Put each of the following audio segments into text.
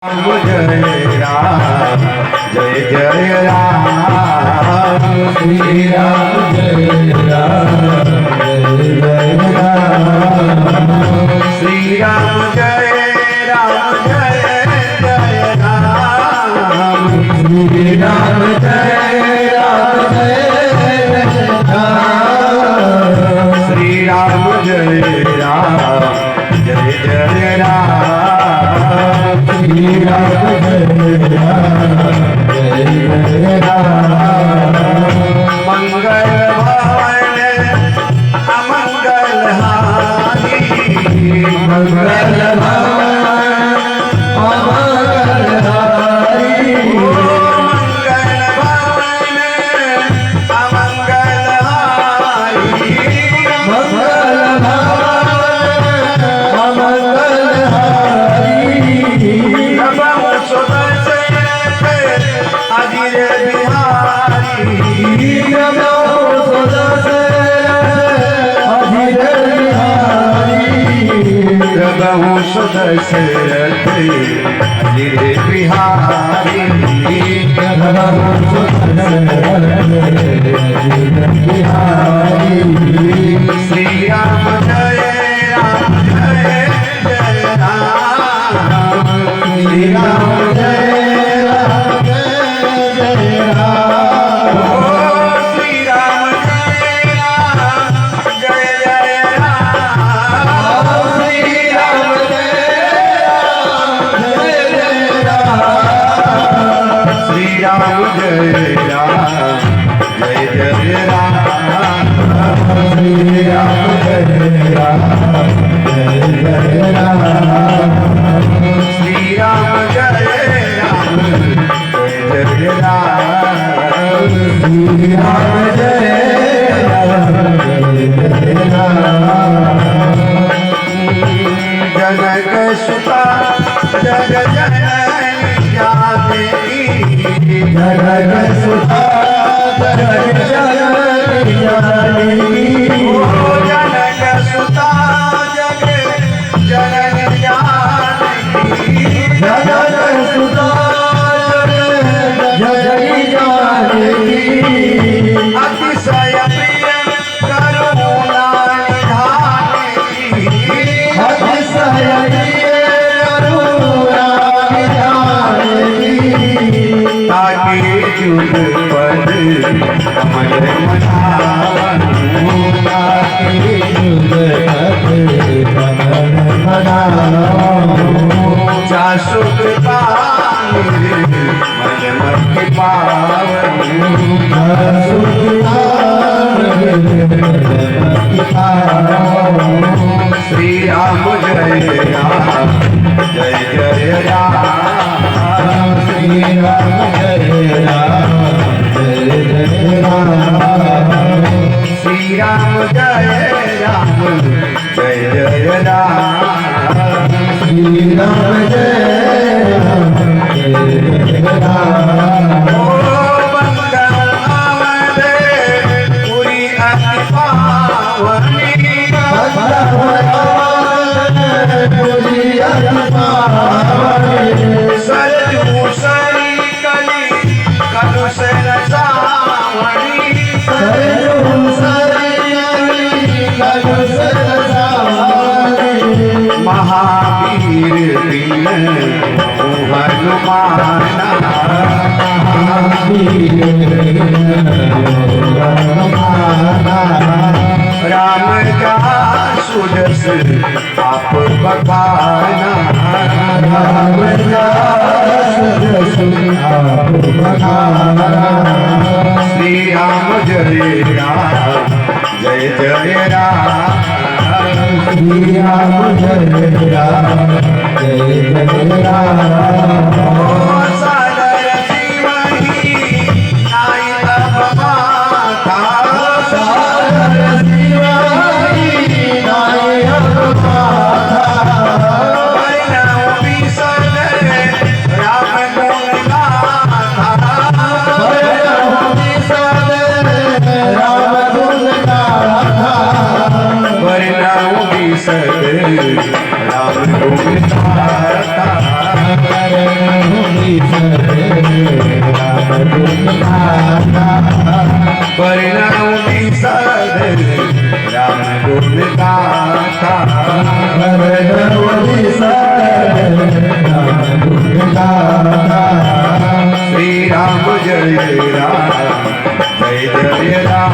जय राम जय जय राम श्री राम जय राम जय जय राम श्री राम जय राम जय जय राम श्री राम जय राम जय जय राम श्री राम जय राम जय जय राम श्री राम जय राम जय जय राम मंगल भवन अमंगल हारी मंगल भवन अमंगल हारी मंगल भवन अमंगल हारी मंगल भवन अमंगल हारी बहु सुदशरथ अजिर बिहारी बहु सुदशरथ अजिर बिहारी श्री राम जय राम जय जय राम श्री राम जय राम जय जय राम श्री राम जय राम जय जय राम श्री राम श्री राम जय राम जय जय राम श्री राम जय राम जय जय राम श्री राम जय राम जय जय राम श्री राम जय राम जय जय राम जनक सुता जग जननी जनक सुता जग जननी जनक सुता जग जननी जनक सुता जग जननी अतिशय प्रिय करुणा निधानी अतिशय प्रिय करुणा निधानी ताकि जुग पद अमर मनावनु ताकि जुग पद अमर मनावनु जासु कृपानि मन मति पावनु जासु कृपानि मन मति पावनु श्री राम जय राम जय जय राम श्री राम जय राम जय जय राम श्री राम जय राम जय जय राम श्री राम जय राम जय जय राम मंगल आमदे पूरी अति पावनी पूरी अति पावनी सरजू सरी कली कलुष रसावनी सरजू सरी कली कलुष रसावनी महावीर दिन हनुमाना महावीर दिन हनुमाना राम का सुजस आप बखाना राम का सुजस आप बखाना श्री राम जय राम जय जय राम श्री राम जय राम जय जय राम सागर शिवही नाई तब माता सागर शिवही नाई तब माता परिणाम विसर राम गुण गाथा परिणाम विसर राम गुण गाथा परिणाम विसर राम गुण गाथा था श्री राम जय राम जय जय राम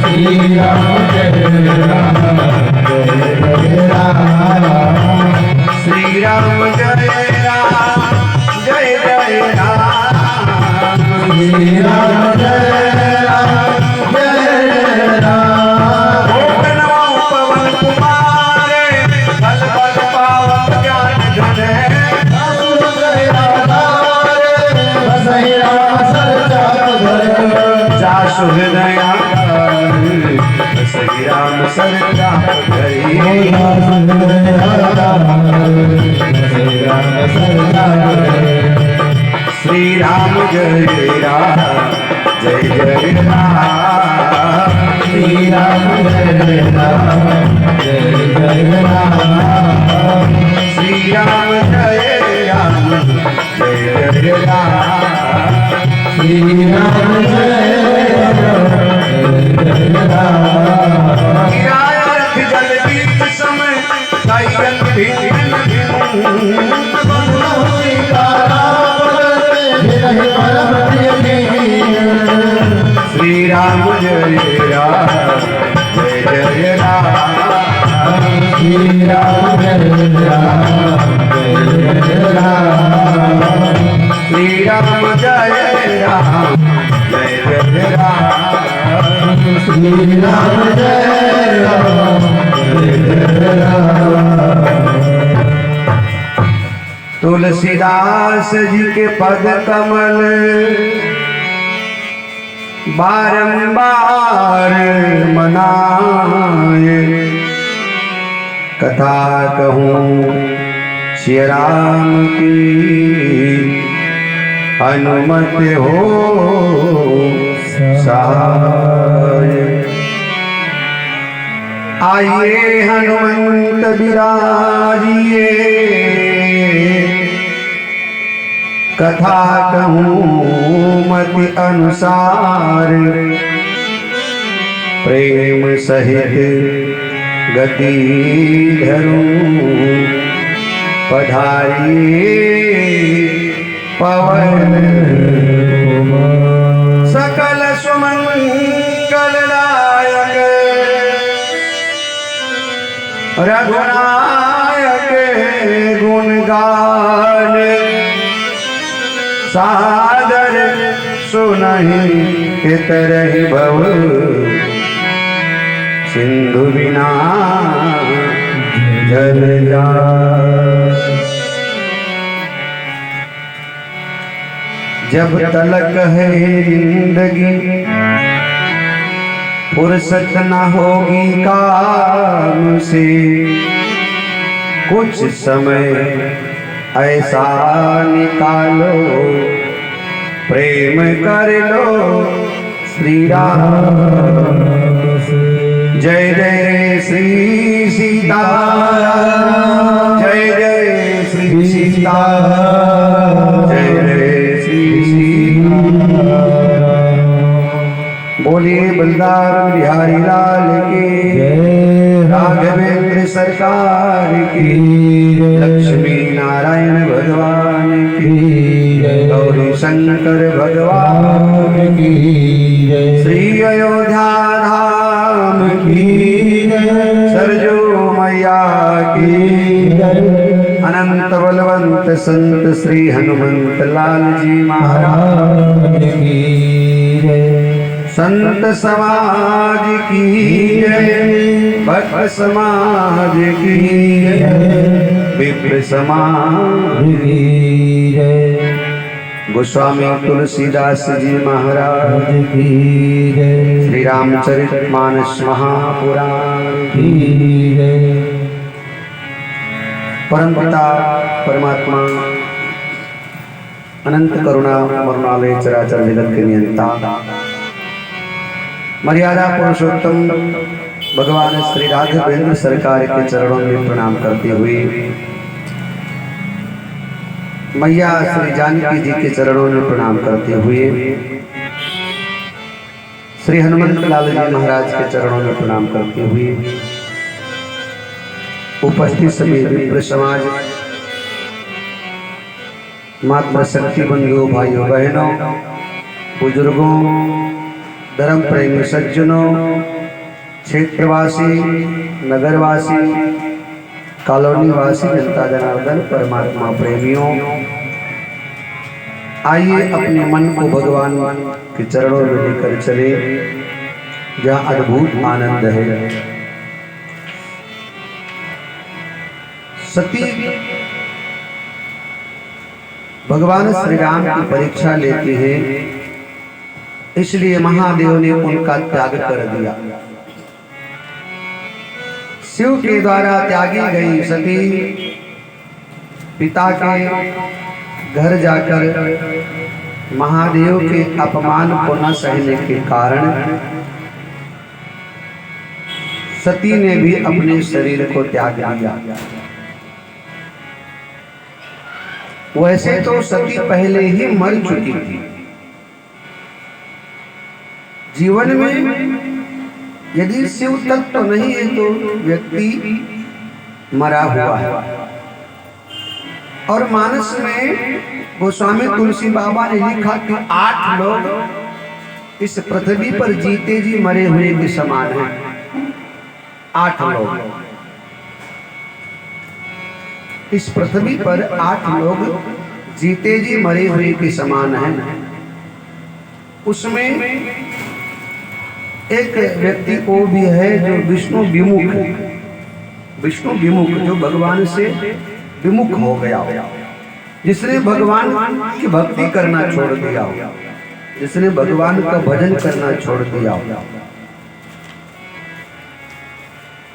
श्री राम जय राम जय जय राम श्री राम जय राम जय जय राम श्री राम जय राम जय राम पवन कुमारे बल बल पावन ज्ञान धन जासु हृदया श्री राम सरजा श्री राम जय राम जय जय राम श्री राम जय राम जय जय राम श्री राम जय राम जय जय राम श्री राम जय राम जय राम रथ जल बीच समय गायन श्री राम जय राम जय जय राम श्री राम जय राम जय जय राम श्री राम जय राम जय जय राम श्री राम जय राम जय जय राम तुलसीदास जी के पद कमल बारंबार मनाए कथा कहूँ श्री राम की अनुमत हो सहाय आइए हनुमंत विराजिए कथा कहूँ मति अनुसार प्रेम सहित गति धरूं पधारिए पवन सकल सुमंगलदायक रघुनायक गुण गान सादर सुनहि तरहि भव सिंधु बिना जल जाय जब तलक है जिंदगी फुर्सत न होगी काम से कुछ समय ऐसा निकालो प्रेम कर लो श्री राम जय जय श्री सीता जय जय श्री सीता जय जय श्री सीता बोलिए बलदार बिहारी लाल की राघवेंद्र सरकार की लक्ष्मी नारायण भगवान की गौरी शंकर भगवान की श्री अयोध्या धाम की सरजू मैया की अनंत बलवंत संत श्री हनुमंत लाल जी महाराज की संत समाज की जय भक्त समाज की जय विप्र समाज की जय गोस्वामी तुलसीदास जी महाराज की जय श्री रामचरितमानस महापुराण की जय परमपिता परमात्मा अनंत करुणा मरुणालय चराचर जगत के नियंता मर्यादा पुरुषोत्तम भगवान श्री राघवेंद्र सरकार के चरणों में प्रणाम करते हुए मैया श्री जानकी जी के चरणों में प्रणाम करते हुए श्री हनुमंत लाल जी महाराज के चरणों में प्रणाम करते हुए उपस्थित सभी विप्र समाज, मातृ शक्ति बंधुओं, भाइयों बहनों, बुजुर्गों, धर्म प्रेमी सज्जनों, क्षेत्रवासी, नगरवासी, कॉलोनी वासी, जनता जनार्दन परमात्मा प्रेमियों, आइए अपने मन को भगवान के चरणों में लेकर चले जहाँ अद्भुत आनंद है। सती भगवान श्री राम की परीक्षा लेते हैं, इसलिए महादेव ने उनका त्याग कर दिया। शिव के द्वारा त्यागी गई सती पिता के घर जाकर महादेव के अपमान को न सहने के कारण सती ने भी अपने शरीर को त्याग दिया। वैसे तो सती पहले ही मर चुकी थी। जीवन में यदि शिव तत्व तो नहीं है तो व्यक्ति मरा हुआ है। और मानस में गोस्वामी तुलसी बाबा ने लिखा कि 8 लोग इस पृथ्वी पर जीते जी मरे हुए के समान हैं। 8 लोग इस पृथ्वी पर 8 लोग जीते जी मरे हुए के समान हैं। उसमें एक व्यक्ति वो भी है जो विष्णु विमुख है। विष्णु विमुख जो भगवान से विमुख हो गया हो, जिसने भगवान की भक्ति करना छोड़ दिया हो, जिसने भगवान का भजन करना छोड़ दिया हो,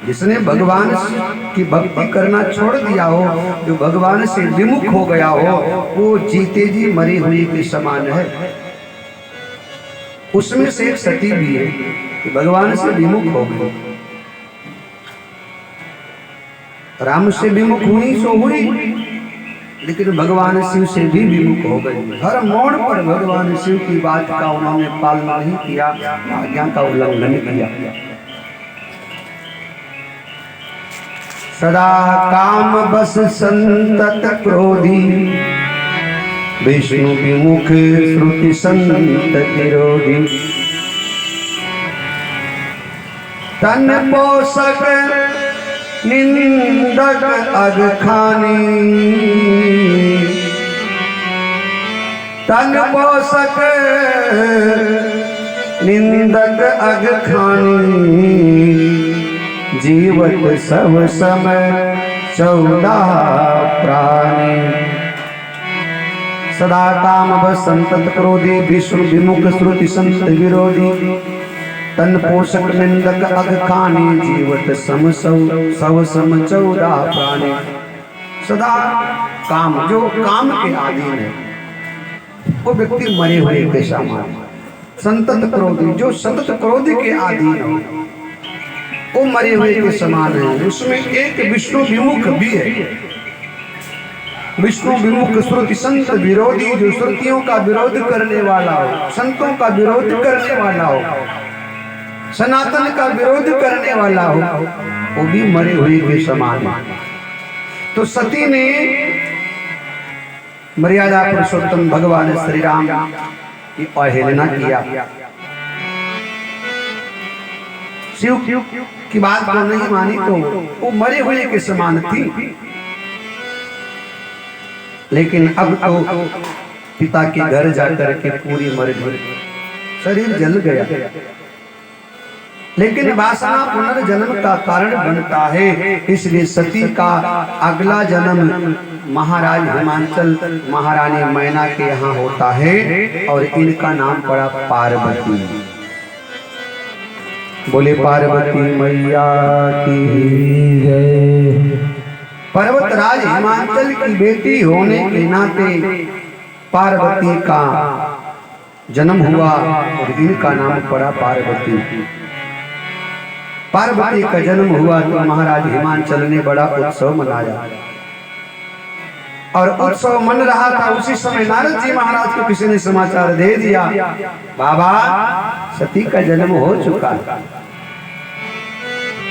जिसने भगवान की भक्ति करना छोड़ दिया हो, जो भगवान से विमुख हो गया हो, वो जीते जी मरी हुई के समान है। उसमें से एक सती भी है कि भगवान से विमुख हो गई। राम से विमुख हुई सो हुई, लेकिन भगवान शिव से भी विमुख हो गई। हर मोड़ पर भगवान शिव की बात का उन्होंने पालन नहीं किया, आज्ञा का उल्लंघन किया। सदा काम बस संतत क्रोधी, विष्णु विमुख श्रुति संत विरोधी। तन पोषक निंदक अगखानी, तन पोषक निंदक अगखानी। जीवत सब समय 14 प्राणी। सदा काम बस संतत क्रोधी, विष्णु विमुख श्रुति संत विरोधी। तन पोषक निंदक अगखानी, जीवत सम सव सम 14 प्राणी। सदा काम, जो काम के अधीन है वो व्यक्ति मरे हुए के समान। संतत क्रोधी, जो सतत क्रोध के अधीन हो वो मरे हुए के समान है। उसमें एक विष्णु विमुख भी है। विष्णु विमुख श्रुति संत विरोधी, जो श्रुतियों का विरोध करने वाला हो, संतों का विरोध करने वाला हो, सनातन का विरोध करने वाला हो, वो भी मरे हुए के समान है। तो सती ने मर्यादा पुरुषोत्तम भगवान श्री राम की अवहेलना किया। शिव की बात को नहीं मानी तो वो मरे हुए के समान थी। लेकिन अब तो पिता के घर जाकर के पूरी मर गई, शरीर जल गया। लेकिन वासना पुनर्जन्म का कारण बनता है, इसलिए सती का अगला जन्म महाराज हिमांचल महारानी मैना के यहाँ होता है और इनका नाम पड़ा पार्वती। बोले पार्वती मैया की जय। पर्वतराज हिमांचल की बेटी होने के नाते पार्वती का जन्म हुआ और इनका नाम पड़ा पार्वती। पार्वती का जन्म हुआ तो महाराज हिमांचल ने बड़ा उत्सव मनाया और उत्सव मन रहा था। उसी समय नारद जी महाराज को किसी ने समाचार दे दिया, बाबा सती का जन्म हो चुका।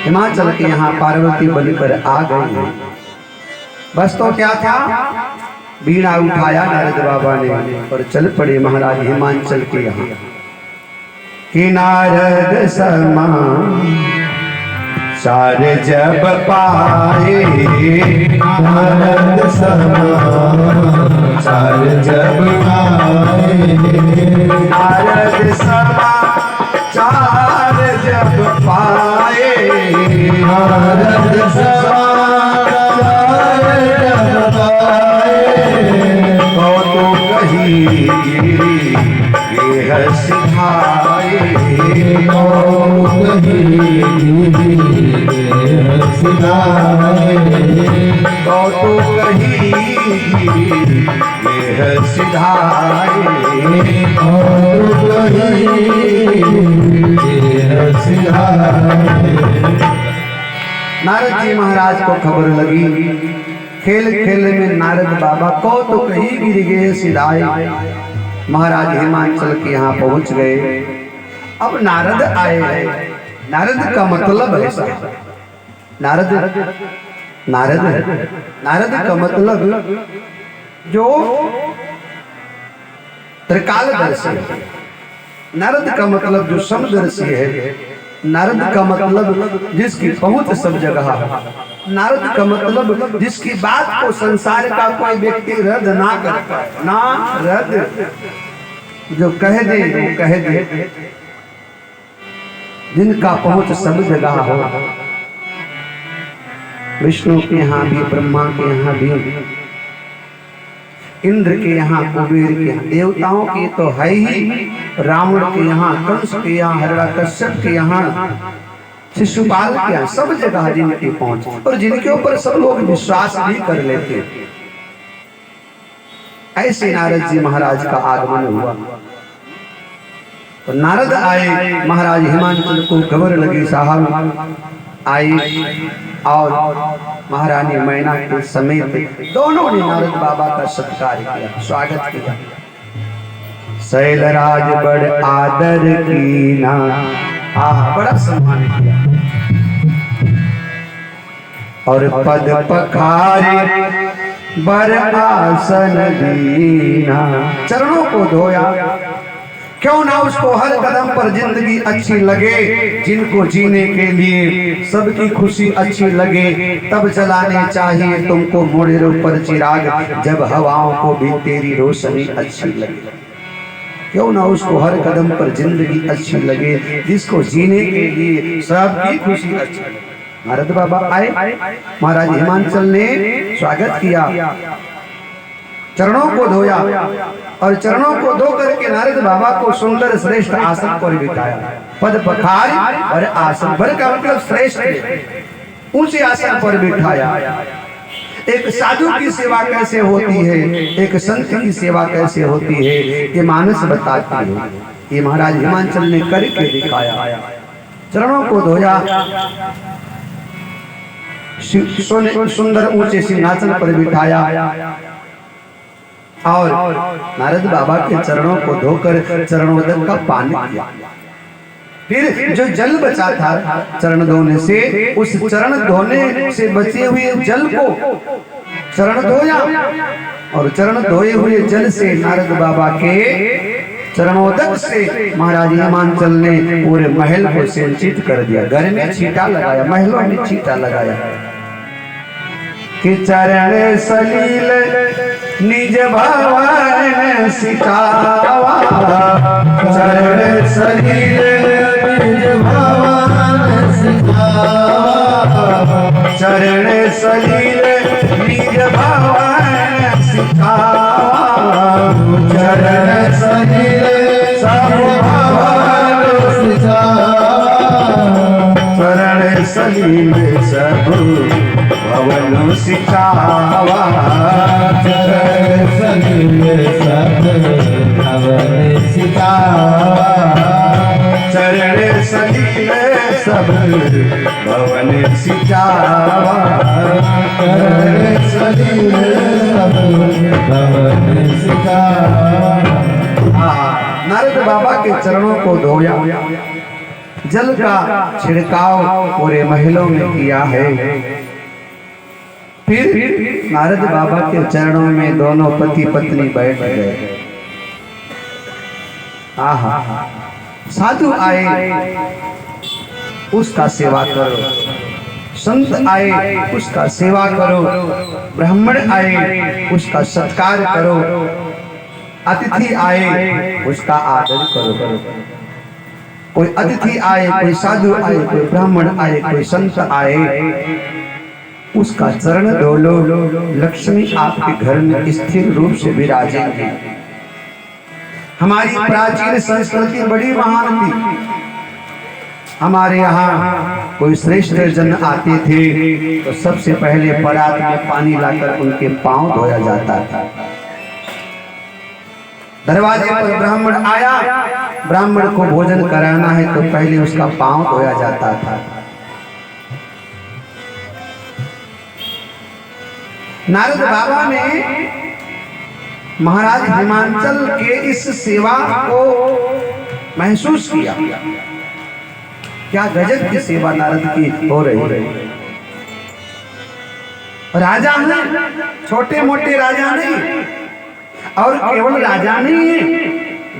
हिमाचल के यहाँ पार्वती बनकर आ गई है। बस तो क्या था, बीड़ा उठाया नारद बाबा ने और चल पड़े महाराज हिमाचल के यहाँ। कि नारद समाचार जब पाए, नारद समाचार जब पाए, नारद समाचार जब पाए, नारद समाचार जब पाए, तो कही ये सिखाए, तो कही ये सिधाए, नारद जी महाराज को खबर लगी। खेल खेल में नारद बाबा को तो कहीं गिर गए सिधाए। महाराज हिमाचल के यहाँ पहुंच गए। अब नारद आए हैं। नारद का मतलब ऐसा, नारद नारद नारद का मतलब जो त्रिकालदर्शी है। नारद का मतलब जो समदर्शी है। नारद का मतलब जिसकी पहुंच सब जगह है। नारद का मतलब जिसकी बात को संसार का कोई व्यक्ति रद्द ना कर पाए, ना रद्द, जो कह दे वो कह दे, जिनका पहुंच सब जगह हो। विष्णु के यहाँ भी, ब्रह्मा के यहाँ भी, इंद्र के यहाँ, कुबेर के यहाँ, देवताओं के तो है ही, रावण के यहाँ, कंस के यहाँ, हिरण्यकश्यप के यहाँ, शिशुपाल के यहाँ, सब जगह जिनकी पहुंच और जिनके ऊपर सब लोग विश्वास भी कर लेते। ऐसे नारद जी महाराज का आगमन हुआ। तो नारद आए, महाराज हिमाचल को खबर लगी, साहब आई और महारानी मैना के समेत दोनों ने नारद बाबा का सत्कार किया, स्वागत किया। शैलराज बड़ आदर कीना, बड़ा सम्मान किया और पद पखारे बर आसन दीना, चरणों को धोया। क्यों ना उसको हर कदम पर जिंदगी अच्छी लगे, जिनको जीने के लिए सबकी खुशी अच्छी लगे, तब जलाने चाहिए तुमको मोड़े पर चिराग, जब हवाओं को भी तेरी रोशनी अच्छी लगे। क्यों ना उसको हर कदम पर जिंदगी अच्छी लगे, जिसको जीने के लिए सबकी खुशी अच्छी लगे। नारद बाबा आए, महाराज हिमाचल ने स्वागत किया, चरणों को धोया और चरणों को धो करके नारद बाबा को सुंदर श्रेष्ठ आसन पर बिठाया। पद पखार और आसन भर का मतलब श्रेष्ठ ऊंचे आसन पर बिठाया। एक साधु की सेवा कैसे होती है, एक संत की सेवा कैसे होती है, ये मानस बताती है। ये महाराज हिमाचल ने करके दिखाया। चरणों को धोया, सुंदर ऊंचे सिंहासन पर बिठाया और नारद बाबा के चरणों को धोकर चरणोदक का पान किया। फिर जो जल बचा था चरण धोने से, उस चरण धोने से बचे हुए जल को चरण धोया और चरण धोए हुए जल से नारद बाबा के चरणोदक से महाराज हिमाचल ने पूरे महल को सिंचित कर दिया। घर में छींटा लगाया, महलों में छींटा लगाया कि चरण सलील निज भवन सिखावा, चरण सलील निज भवन सिखावा, चरण सलील निज भवन सिखावा, चरण सलील सब भवन सिखावा, चरण सलील सब भवन सिखावा, चरण सलील सब भवन सिखावा, चरण सलील सब भवन सिखावा, चरण सलील सब भवन सिखावा। नारद बाबा के चरणों को धोया जल का छिड़काव पूरे महलों में किया है। फिर नारद बाबा के चरणों में दोनों पति पत्नी बैठ गए। आहा, साधु आए उसका सेवा करो, संत आए उसका सेवा करो, ब्राह्मण आए उसका सत्कार करो, अतिथि आए उसका आदर करो। कोई अतिथि आए, कोई साधु आए, कोई ब्राह्मण आए, कोई संत आए, उसका चरण धोलो, लक्ष्मी आपके घर में स्थिर रूप से विराजेंगे। हमारी प्राचीन संस्कृति बड़ी महान थी। हमारे यहाँ कोई श्रेष्ठ जन आते थे तो सबसे पहले परात में पानी लाकर उनके पांव धोया जाता था। दरवाजे पर ब्राह्मण आया, ब्राह्मण को भोजन कराना है तो पहले उसका पांव धोया जाता था। नारद बाबा ने महाराज हिमांचल के इस सेवा को महसूस किया। क्या गजब की सेवा नारद की हो रही है। राजा है, छोटे मोटे राजा नहीं, और केवल राजा नहीं है,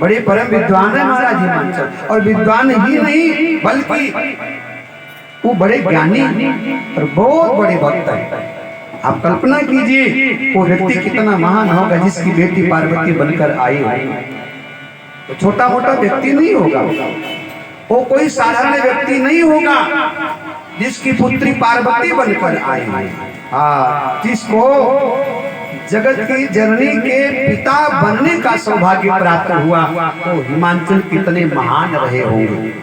बड़े परम विद्वान है महाराज हिमांचल। और विद्वान ही नहीं बल्कि वो बड़े ज्ञानी और बहुत बड़े भक्त है। आप कल्पना कीजिए वो व्यक्ति कितना महान होगा जिसकी बेटी पार्वती बनकर आई हो। तो छोटा मोटा व्यक्ति नहीं होगा, वो कोई साधारण व्यक्ति नहीं होगा जिसकी पुत्री पार्वती बनकर आई। हाँ, जिसको जगत की जननी के पिता बनने का सौभाग्य प्राप्त हुआ, तो हिमांचल कितने महान रहे होंगे।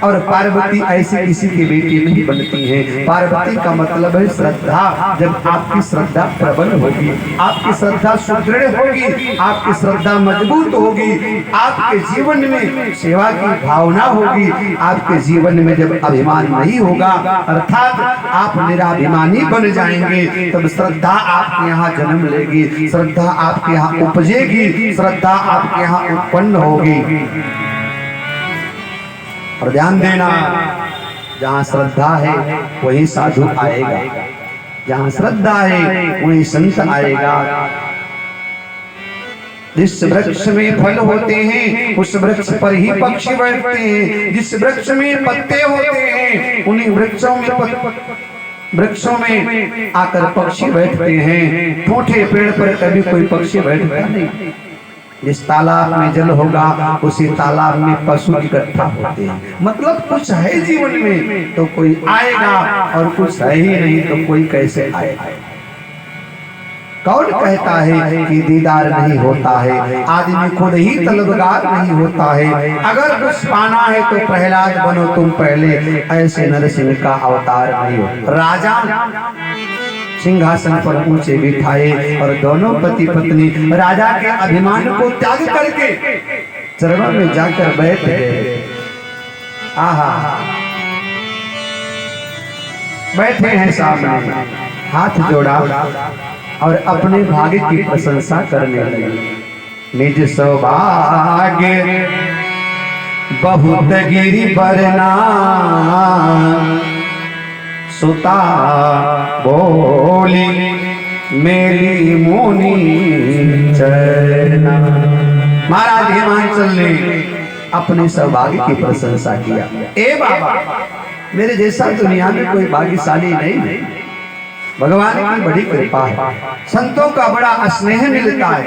और पार्वती ऐसी किसी की बेटी नहीं बनती है। पार्वती का मतलब है श्रद्धा। जब आपकी श्रद्धा प्रबल होगी, आपकी श्रद्धा सुदृढ़ होगी, आपकी श्रद्धा मजबूत होगी, आपके जीवन में सेवा की भावना होगी, आपके जीवन में जब अभिमान नहीं होगा, अर्थात आप निराभिमानी बन जाएंगे, तब श्रद्धा आपके यहाँ जन्म लेगी, श्रद्धा आपके यहाँ उपजेगी, श्रद्धा आपके यहाँ उत्पन्न होगी। और ध्यान देना, जहाँ श्रद्धा है वही साधु आएगा, जहाँ श्रद्धा है वही संत आएगा। जिस वृक्ष में फल होते हैं उस वृक्ष पर ही पक्षी बैठते हैं, जिस वृक्ष में पत्ते होते हैं उन्हीं वृक्षों में आकर पक्षी बैठते हैं। ठूठे पेड़ पर कभी कोई पक्षी बैठता नहीं। जिस तालाब में जल होगा उसी तालाब में पशु इकट्ठा होते हैं। मतलब कुछ है जीवन में तो कोई आएगा, और कुछ है ही नहीं तो कोई कैसे आएगा। कौन कहता है कि दीदार नहीं होता है, आदमी खुद ही तलबगार नहीं होता है। अगर कुछ पाना है तो प्रहलाद बनो तुम पहले, ऐसे नरसिंह का अवतार नहीं हो। राजा सिंहासन पर ऊंचे बिठाए और दोनों पति पत्नी राजा के अभिमान को त्याग करके चरणों में जाकर बैठ गए। आहा, बैठे हैं सामने, हाथ जोड़ा और अपने भाग्य की प्रशंसा करने लगे। निज सौभाग्य बहुत गिरी बरना, सुता बोली मेरी मुनि चरना। महाराज हिमांचल ने अपने सौभाग्य की प्रशंसा किया। ए बाबा, मेरे जैसा दुनिया में कोई भाग्यशाली नहीं। भगवान की बड़ी कृपा है, संतों का बड़ा स्नेह मिलता है,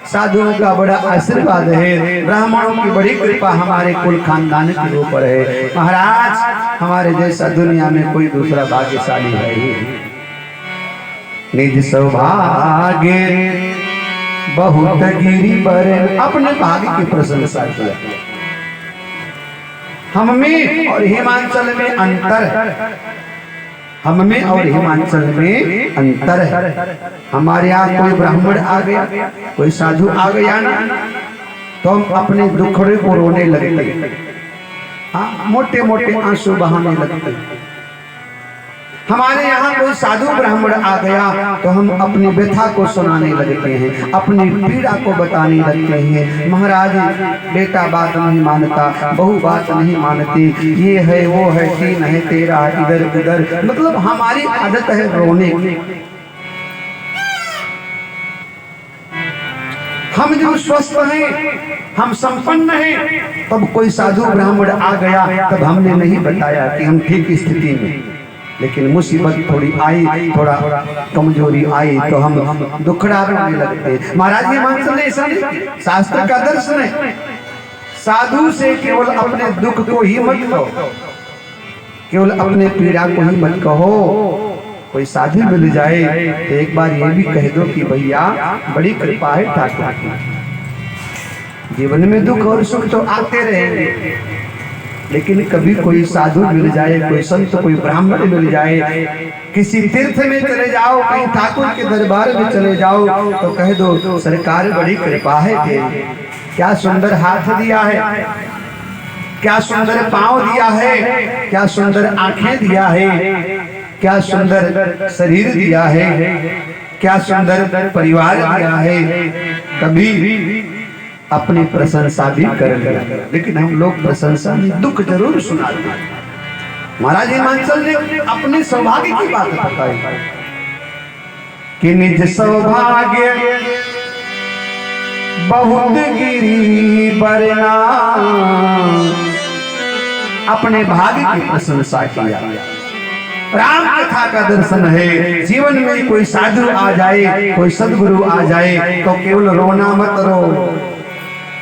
साधुओं का बड़ा आशीर्वाद है, ब्राह्मणों की बड़ी कृपा हमारे कुल खानदान के ऊपर है। महाराज, हमारे जैसा दुनिया में कोई दूसरा भाग्यशाली है ही। निज सौभाग्य बहुत गिरी पर, अपने भाग्य की प्रशंसा किया। हम में और हिमांचल में अंतर, हम में और हिमांचल में अंतर है। हमारे यहाँ कोई ब्राह्मण आ गया, कोई साधु आ गया ना, तो हम अपने दुखड़े को रोने लगते, हाँ, मोटे मोटे आंसू बहाने लगते। हमारे यहाँ कोई साधु ब्राह्मण आ गया तो हम अपनी व्यथा को सुनाने लगते हैं, अपनी पीड़ा को बताने लगते हैं। महाराज बेटा बात नहीं मानता, बहू बात नहीं मानती, ये है वो है, तीन है तेरा इधर उधर, मतलब हमारी आदत है रोने की। हम जब स्वस्थ हैं, हम संपन्न हैं, तब कोई साधु ब्राह्मण आ गया तब हमने नहीं बताया कि हम ठीक स्थिति में, लेकिन मुसीबत थोड़ी आई, थोड़ा कमजोरी आई तो हम दुखड़ा रोने लगते। महाराज ये मान ने ऐसा नहीं, शास्त्र का दर्शन है, साधु से केवल अपने दुख को ही मत कहो, केवल अपने पीड़ा को ही मत कहो। कोई साधु मिल जाए तो एक बार ये भी कह दो कि भैया बड़ी कृपा है ठाकुर की, जीवन में दुख और सुख तो आते रहेंगे, लेकिन कभी कोई साधु मिल जाए, कोई संत, कोई ब्राह्मण मिल जाए, किसी तीर्थ में चले जाओ, कहीं ठाकुर के दरबार में चले जाओ तो कह दो सरकार बड़ी कृपा है तेरी, क्या सुंदर हाथ दिया है, क्या सुंदर पांव दिया है, क्या सुंदर आंखें दिया है, क्या सुंदर शरीर दिया है, क्या सुंदर परिवार दिया है। कभी अपनी प्रशंसा भी कर लिया, लेकिन हम लोग प्रशंसा में दुख जरूर सुनाते हैं। महाराज हिमाचल ने अपने सौभाग्य की बात बताई कि निज सौभाग्य बहुत गिरी बरना, अपने भाग्य की प्रशंसा किया। राम कथा का दर्शन है, जीवन में कोई साधु आ जाए, कोई सदगुरु आ जाए तो केवल रोना मत रो,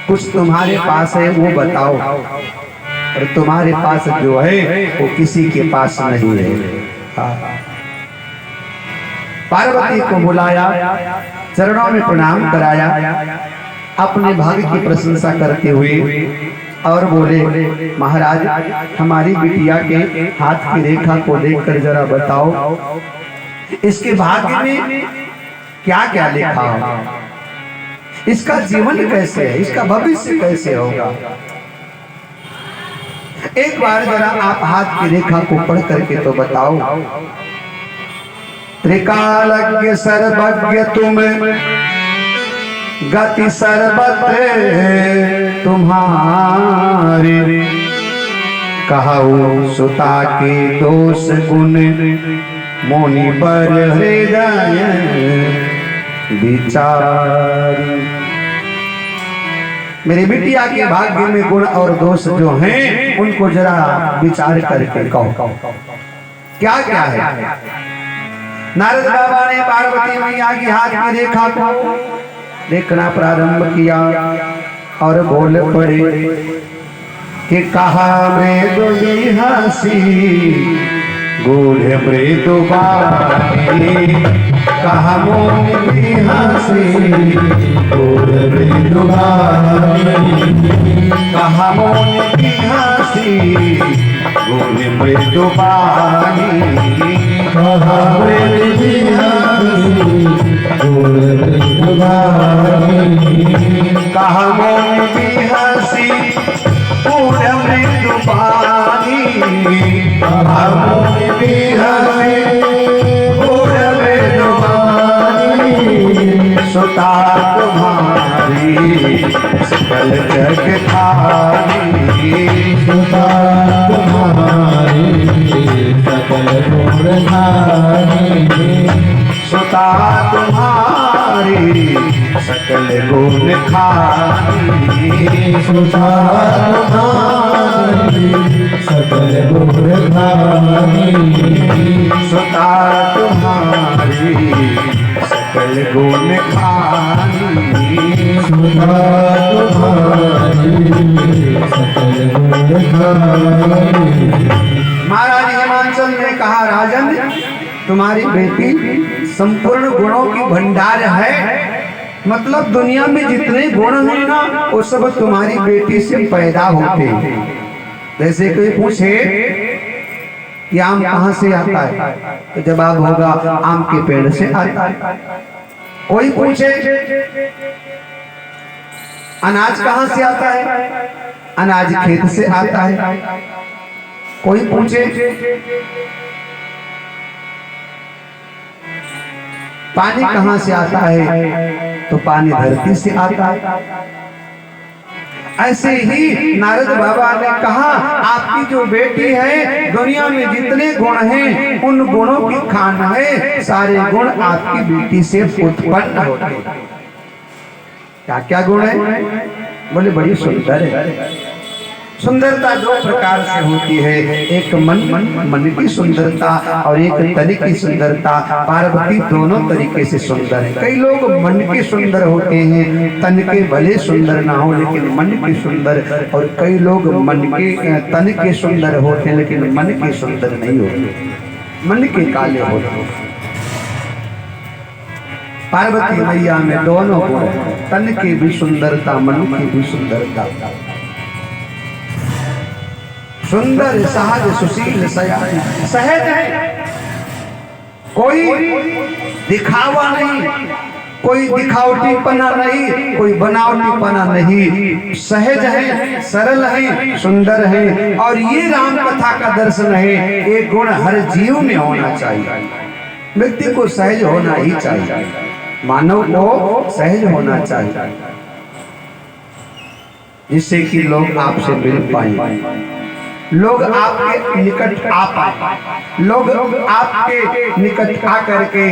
कुछ तुम्हारे पास है वो बताओ, और तुम्हारे पास जो है वो किसी के पास नहीं है। पार्वती को बुलाया, चरणों में प्रणाम कराया, अपने भाग्य की प्रशंसा करते हुए और बोले महाराज हमारी बिटिया के हाथ की रेखा को देखकर जरा बताओ, इसके भाग्य में क्या क्या लिखा है, इसका जीवन कैसे है, इसका भविष्य कैसे होगा। एक बार जरा आप हाथ की रेखा को पढ़ करके तो बताओ। त्रिकालज्ञ सर्वज्ञ तुम, गति सर्वत्र तुम्हारी, कहूँ सुता के दोष गुण, मोनि पर हृदय विचारी। मेरी बिटिया के भाग्य में गुण और दोष जो हैं उनको जरा विचार करके कहो क्या क्या है। नारद बाबा ने पार्वती मैया की हाथ की रेखा को देखना प्रारंभ किया और बोल पड़े कि कहा मृदु हंसी गूढ़ मृदु बानी, कहा मोनि हंसी गूढ़ मृदु बानी, कहा मोनि हंसी गूढ़ मृदु बानी, कहा मृदु हंसी गूढ़ मृदु बानी, कहा मोनि हंसी गूढ़ मृदु बानी, कहा मोनि हंसी गूढ़ मृदु बानी, सुता तुम्हारी सकल जग खानी, सुता तुम्हारी सकल गुण खानी, सुता तुम्हारी सकल गुण खानी, सुता तुम्हारी सकल गुण खानी, सुता तुम्हारी सकल गुण खानी, सुता तुम्हारी सकल गुण खानी। महाराज हिमाचल ने कहा राजन तुम्हारी बेटी संपूर्ण गुणों की भंडार है, मतलब दुनिया में जितने गुण हैं ना वो सब तुम्हारी बेटी से पैदा होते हैं। जैसे कोई पूछे कि आम कहाँ से आता है तो जवाब होगा आम के पेड़ से आता है। कोई पूछे अनाज कहाँ से आता है, अनाज खेत से आता है। कोई पूछे पानी कहाँ से आता है? तो पानी धरती से आता है। ऐसे ही नारद बाबा ने कहा, आपकी जो बेटी है, दुनिया में जितने गुण हैं उन गुणों की खान है, सारे गुण आपकी बेटी से उत्पन्न होते हैं। क्या क्या गुण है? बोले बड़ी सुंदर है। सुंदरता दो प्रकार से होती है, एक मन की सुंदरता और एक तन की सुंदरता। पार्वती दोनों तरीके से सुंदर है। कई लोग मन के सुंदर होते हैं, तन के भले सुंदर ना हो लेकिन मन के सुंदर, और कई लोग तन के सुंदर होते हैं लेकिन मन के सुंदर नहीं होते, मन के काले होते हैं। पार्वती मैया में दोनों गुण, तन की भी सुंदरता, मन की भी सुंदरता। सुंदर सहज सुशील सयानी, सहज है, कोई दिखावा नहीं, कोई दिखावटीपना नहीं, कोई बनावटीपना नहीं, सहज है, सरल है, सुंदर है। और ये राम कथा का दर्शन है, एक गुण हर जीव में होना चाहिए। व्यक्ति को सहज होना ही चाहिए, मानव को सहज होना चाहिए, जिससे कि लोग आपसे मिल पाए, लोग आपके निकट आ पाए, लोग आपके निकट आकर के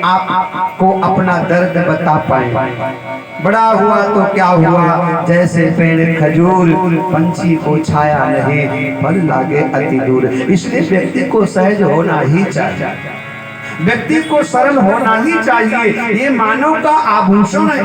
आपको अपना दर्द बता पाए। बड़ा हुआ तो क्या हुआ, जैसे पेड़ खजूर, पंछी को छाया नहीं, फल लागे अति दूर। इसलिए व्यक्ति को सहज होना ही चाहिए, व्यक्ति को सरल होना ही चाहिए। ये मानव का आभूषण है,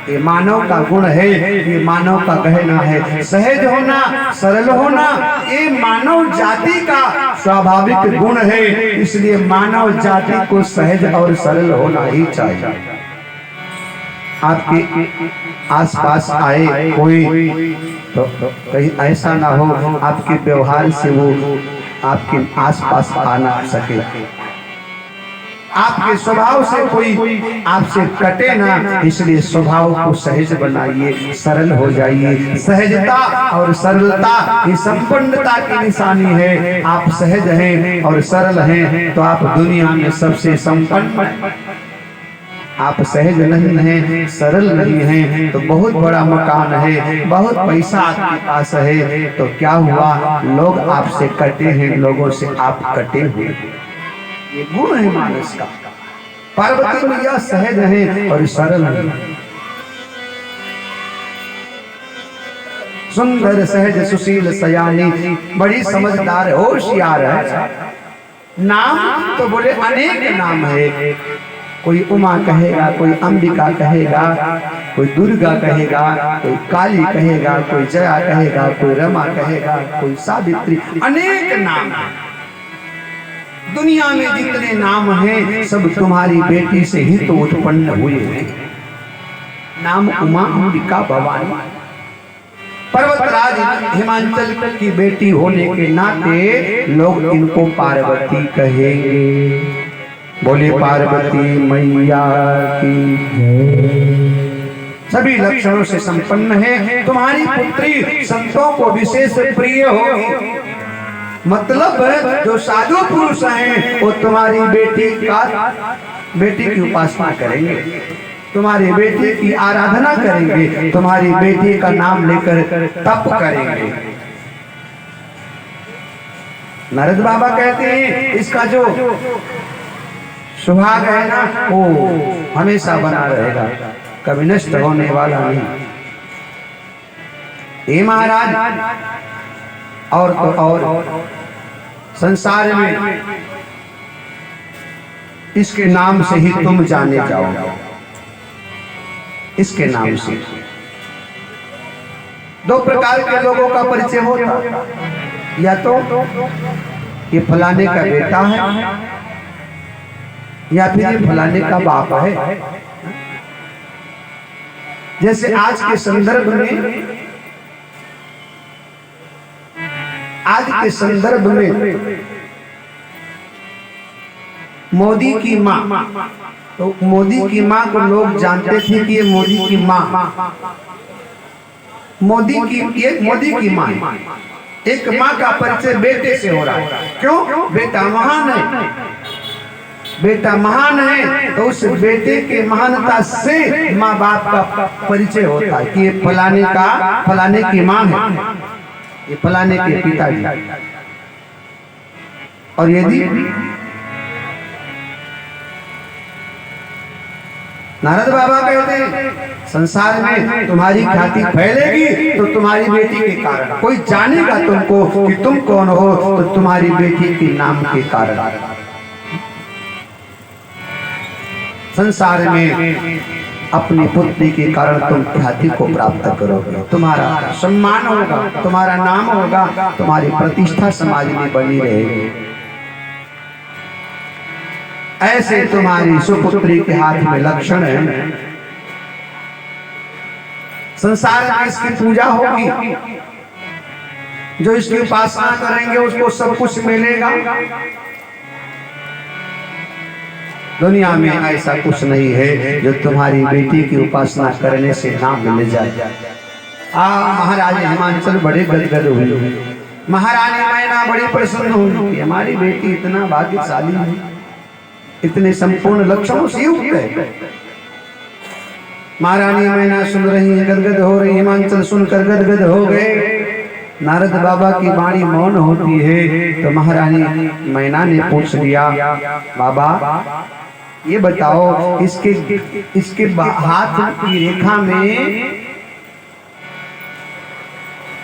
ये मानव का गुण है, ये मानव का गहना है। सहज होना, सरल होना, ये मानव जाति का स्वाभाविक गुण है। इसलिए मानव जाति को सहज और सरल होना ही चाहिए। आपके आसपास आए कोई तो कहीं ऐसा ना हो आपके व्यवहार से वो आपके आसपास आना सके, आपके स्वभाव से कोई आपसे कटे ना। इसलिए स्वभाव को सहज बनाइए, सरल हो जाइए। सहजता और सरलता ये संपन्नता की निशानी है। आप सहज हैं और सरल हैं तो आप दुनिया में सबसे संपन्न हैं। आप सहज नहीं हैं, सरल नहीं हैं तो बहुत बड़ा मकान है, बहुत पैसा आपके पास है तो क्या हुआ, लोग आपसे कटे हैं, लोगों से आप कटे हुए। ये गुण है मानस का। पार्वती मैया सहज है और सरल है, सुंदर सहज सुशील सयानी, बड़ी समझदार होशियार है। नाम तो बोले अनेक नाम है, कोई उमा कहेगा, कोई अंबिका कहेगा, कोई दुर्गा कहेगा, कोई काली कहेगा, कोई जया कहेगा, कोई रमा कहेगा, कोई सावित्री, अनेक नाम है। दुनिया में जितने नाम हैं सब तुम्हारी बेटी से ही तो उत्पन्न हुए हैं। नाम उमा, अंबिका, भवानी। पर्वतराज हिमांचल की बेटी होने के नाते लोग इनको पार्वती कहेंगे। बोले पार्वती मैया की। सभी लक्षणों से संपन्न है। तुम्हारी पुत्री संतों को विशेष प्रिय होगी। मतलब जो साधु पुरुष हैं वो तुम्हारी बेटी की उपासना करेंगे, तुम्हारी बेटी की आराधना करेंगे, तुम्हारी बेटी का नाम लेकर तप करेंगे। नारद बाबा कहते हैं इसका जो सुहाग है ना वो हमेशा बना रहेगा, कभी नष्ट होने वाला नहीं। हे महाराज, और तो और संसार में इसके नाम से ही तुम जाने जाओगे। इसके नाम से दो प्रकार के लोगों का परिचय होता, या तो ये फलाने का बेटा है या फिर ये फलाने का बाप है। जैसे आज के संदर्भ में मोदी की माँ, तो मोदी की माँ को लोग जानते थे कि ये मोदी की माँ, मोदी की माँ। एक माँ का परिचय बेटे से हो रहा है। क्यों? बेटा महान है, बेटा महान है तो उस बेटे के महानता से माँ बाप का परिचय होता है कि ये फलाने की माँ है, ये फलाने के पिताजी। और यदि नारद बाबा कहते हैं संसार में तुम्हारी ख्याति फैलेगी तो तुम्हारी बेटी के कारण, कोई जानेगा तुमको कि तुम कौन हो तो तुम्हारी बेटी के नाम के कारण। संसार में अपनी पुत्री के कारण तुम ख्याति को प्राप्त करोगे, तुम्हारा सम्मान होगा, तुम्हारा नाम होगा, तुम्हारी प्रतिष्ठा समाज में बनी रहेगी। ऐसे तुम्हारी सुपुत्री के हाथ में लक्षण है। संसार में इसकी पूजा होगी, जो इसकी उपासना करेंगे उसको सब कुछ मिलेगा। दुनिया में ऐसा कुछ नहीं है जो तुम्हारी बेटी की उपासना करने से ना मिल जाए। महाराज हिमांचल बड़े गदगद हुए, महारानी मैना बड़ी प्रसन्न हुई, हमारी बेटी इतना भाग्यशाली है, इतने संपूर्ण लक्षणों से युक्त है। महारानी मैना सुन रही है, गदगद हो रही, हिमांचल सुनकर गदगद हो गए। नारद बाबा की वाणी मौन होती है तो महारानी मैना ने पूछ लिया, बाबा ये बताओ इसके हाथ की रेखा में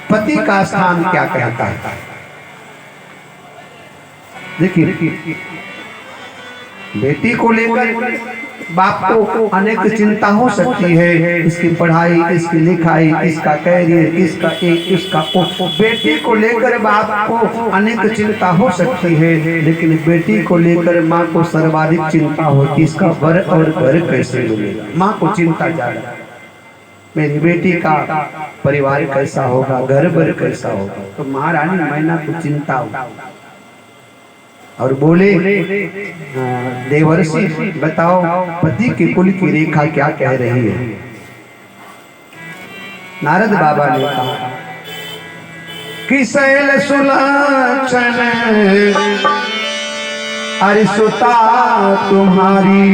पति का स्थान क्या कहता है? देखिए, बेटी को लेकर बाप को अनेक चिंता हो सकती है, इसकी पढ़ाई, इसकी लिखाई, इसका कैरियर, इसका बेटी को लेकर बाप को अनेक चिंता हो सकती है, लेकिन बेटी को लेकर माँ को सर्वाधिक चिंता होती, इसका वर और घर कैसे मिलेगा। माँ को चिंता ज्यादा, मेरी बेटी का परिवार कैसा होगा, घर भर कैसा होगा। तो महारानी मैना को चिंता होगा और बोले, देवर्षि बताओ पति के कुल की रेखा क्या कह रही है? नारद बाबा ने कहा कि शैल सुलक्षण अरिसुता तुम्हारी,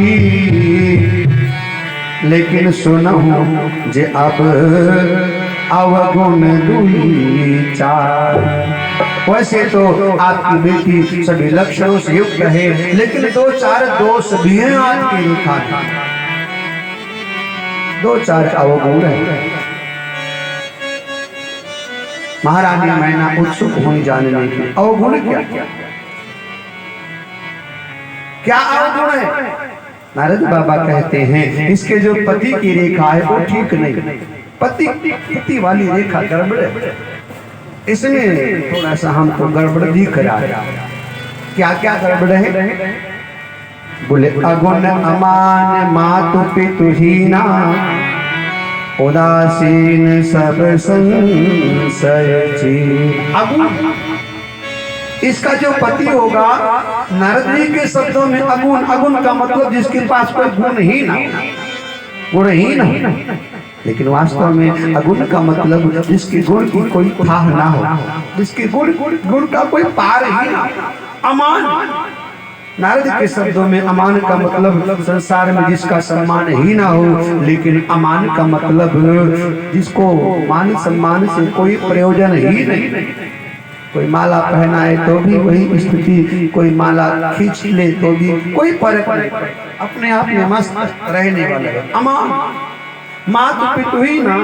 लेकिन सुनहु जे अब अवगुण दुई चार। वैसे तो आपकी बेटी सभी लक्षणों से युक्त है, लेकिन दो चार दोष भी हैं आपकी रेखा में, दो चार अवगुण है। महारानी मैना उत्सुक हुई जानने की, अवगुण क्या अवगुण है? नारद बाबा कहते हैं इसके जो पति की रेखा है वो ठीक नहीं, पति वाली रेखा गड़बड़ है, इसमें थोड़ा सा हमको गड़बड़ दिख रहा है। क्या क्या गड़बड़ है? बोले अगुण अमान मातु पितुहीना, उदासीन सब संशय चीर। अगुण, इसका जो पति होगा, नारद जी के शब्दों में अगुण, अगुण का मतलब जिसके पास कोई गुण ही ना, गुणहीन हो। लेकिन वास्तव में अगुण का मतलब जिसके गुण की कोई था ना हो, जिसके गुण का कोई पार ही ना, अमान। नारद के शब्दों में अमान का मतलब संसार में जिसका सम्मान ही ना हो, लेकिन अमान का मतलब जिसको मान सम्मान से कोई प्रयोजन ही नहीं। कोई माला पहनाए तो भी वही स्थिति, कोई माला खींच ले तो भी कोई फर्क नहीं, अपने आप में मस्त रहने वाला है अमान। मातु पितु ही ना,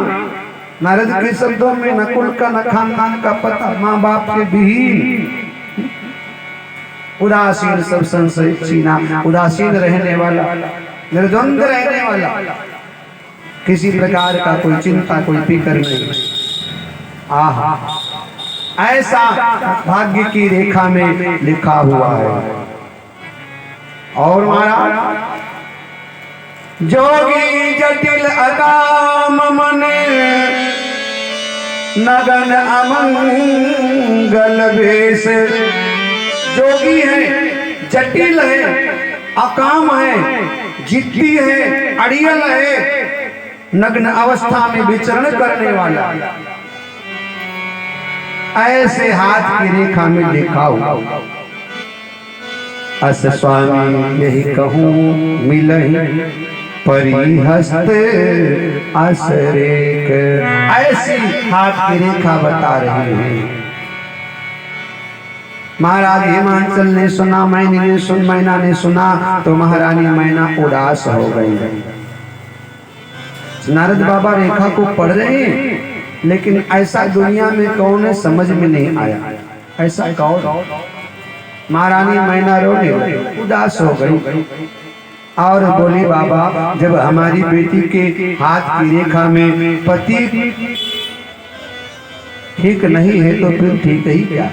नारद के शब्दों में न कुल का न खानदान का पता, माँ बाप से भी उदासीन सब संशय छीना, उदासीन रहने वाला, निर्द्वंद रहने वाला, किसी प्रकार का कोई चिंता कोई फिक्र नहीं। आहा, ऐसा भाग्य की रेखा में लिखा हुआ है। और महाराज जोगी जटिल अकाम मन, नगन अमंगल वेश। जोगी है, जटिल है, अकाम है, जिद्दी है, अड़ियल है, नग्न अवस्था में विचरण करने वाला, ऐसे हाथ की रेखा में लिखा हुआ। अस स्वामी यही कहूँ मिलहि परिहस्त असरेख। ऐसी हाथ की रेखा बता रही है। महाराज हिमांचल ने सुना, मैनी ने सुन, मैना ने सुना तो महारानी मैना उदास हो गई। नारद बाबा रेखा को पढ़ रहे हैं, लेकिन ऐसा दुनिया में कौन है समझ में नहीं आया। ऐसा कौन? महारानी मैना रोने लगी, उदास हो गई और बोली, बाबा जब हमारी बेटी के हाथ की रेखा में पति ठीक नहीं है तो फिर ठीक ही क्या?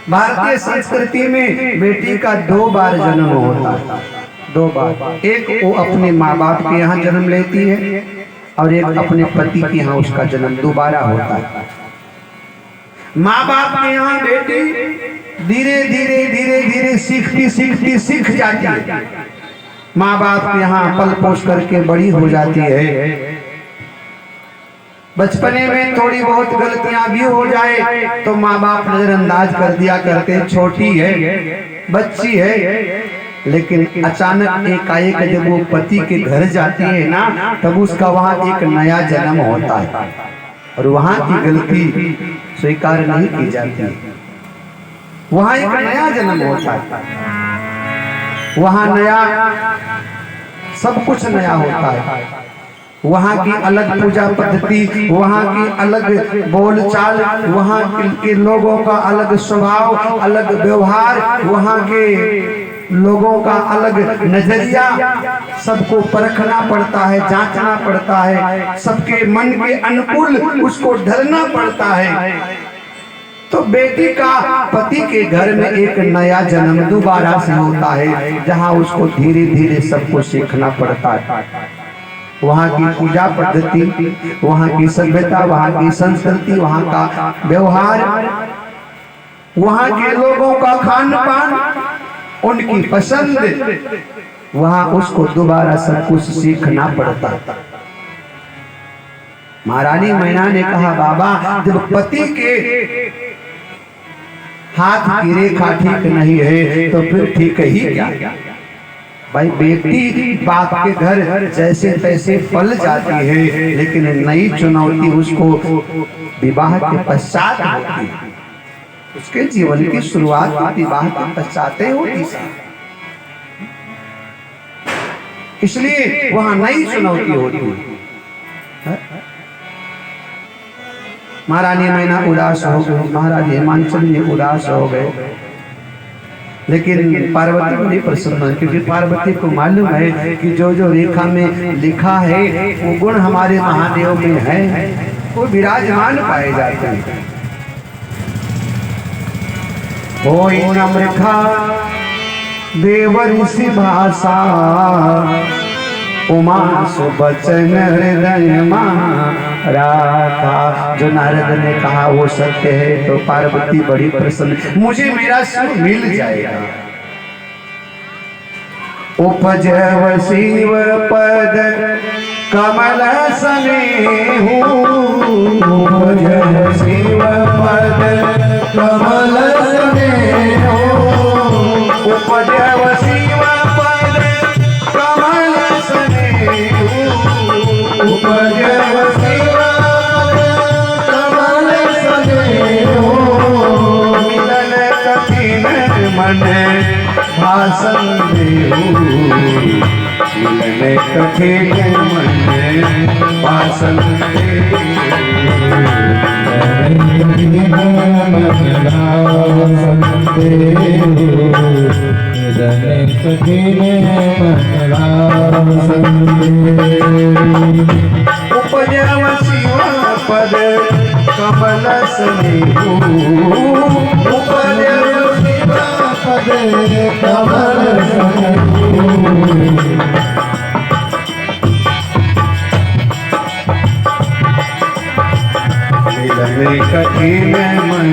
भारतीय संस्कृति में बेटी का 2 बार जन्म होता है, 2 बार। एक वो अपने माँ बाप के यहाँ जन्म लेती है और एक अपने पति के यहाँ उसका जन्म दोबारा होता है। माँ बाप के यहाँ बेटी धीरे धीरे धीरे धीरे सीख जाती है। माँ बाप के यहाँ पल पोस करके बड़ी हो जाती है। बचपने में थोड़ी बहुत गलतियां भी हो जाए तो माँ बाप नजरअंदाज कर दिया करते, छोटी है, बच्ची है। लेकिन अचानक एकाएक जब वो पति के घर जाती है ना, तब उसका वहाँ एक नया जन्म होता है और वहाँ की गलती स्वीकार नहीं की जाती। वहाँ एक नया जन्म होता है, वहाँ नया सब कुछ नया होता है। वहाँ की अलग पूजा पद्धति, वहाँ की अलग बोलचाल, वहाँ के लोगों का अलग स्वभाव, अलग व्यवहार, वहाँ के लोगों का अलग नजरिया। सबको परखना पड़ता है, जांचना पड़ता है, सबके मन के अनुकूल उसको ढलना पड़ता है। तो बेटी का पति के घर में एक नया जन्म दोबारा से होता है, जहाँ उसको धीरे धीरे सब कुछ सीखना पड़ता है। वहाँ की पूजा पद्धति, वहाँ की सभ्यता, वहाँ की संस्कृति, वहाँ का व्यवहार, वहाँ के लोगों का खान पान, उनकी पसंद, वहाँ उसको दोबारा सब कुछ सीखना पड़ता। महारानी मैना ने कहा, बाबा जब पति के हाथ की रेखा ठीक नहीं है तो फिर ठीक ही क्या? भाई बेटी बाप के घर जैसे तैसे पल जाती है, लेकिन नई चुनौती उसको विवाह के पश्चात होती है। उसके जीवन की शुरुआत विवाह के पश्चात होती है, इसलिए वहां नई चुनौती होती है। महारानी मैना उदास हो गई, महाराज हिमांचल जी उदास हो गए, लेकिन पार्वती को नहीं प्रसन्न है, क्योंकि पार्वती को मालूम है कि जो जो रेखा में लिखा है वो गुण हमारे महादेव में है, वो विराजमान पाए जाते हैं। होई नम्रखा देव ऋषि भाषा, उमा सुबचन हृदय राखा। जो नारद ने कहा वो सत्य है, तो पार्वती बड़ी प्रसन्न, मुझे मेरा सुख मिल जाएगा। उपजव शिव पद कमल स्नेहु, उपजव शिव पद कमल स्नेहु, उपजव शिव पद कमल स्नेहु, उपजव शिव कमल स्नेहु, मिलन कठिन मन भाषण देहु, मिलन कठिन मन भाषण देहु, उपजव शिव पद कमल स्नेहु, उपजव शिव पद कमल स्नेहु, मिलन कठिन मन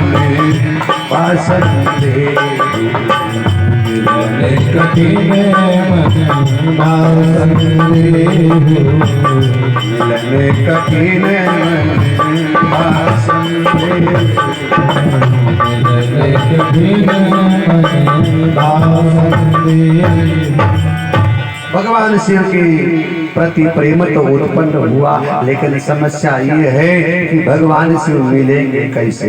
भाषण देहु, मिलन कठिन मन भाषण देहु, मिलन कठिन मन भाषण देहु, एक दिन मन बांधे। भगवान शिव के प्रति प्रेम तो उत्पन्न हुआ, लेकिन समस्या ये है कि भगवान शिव मिलेंगे कैसे।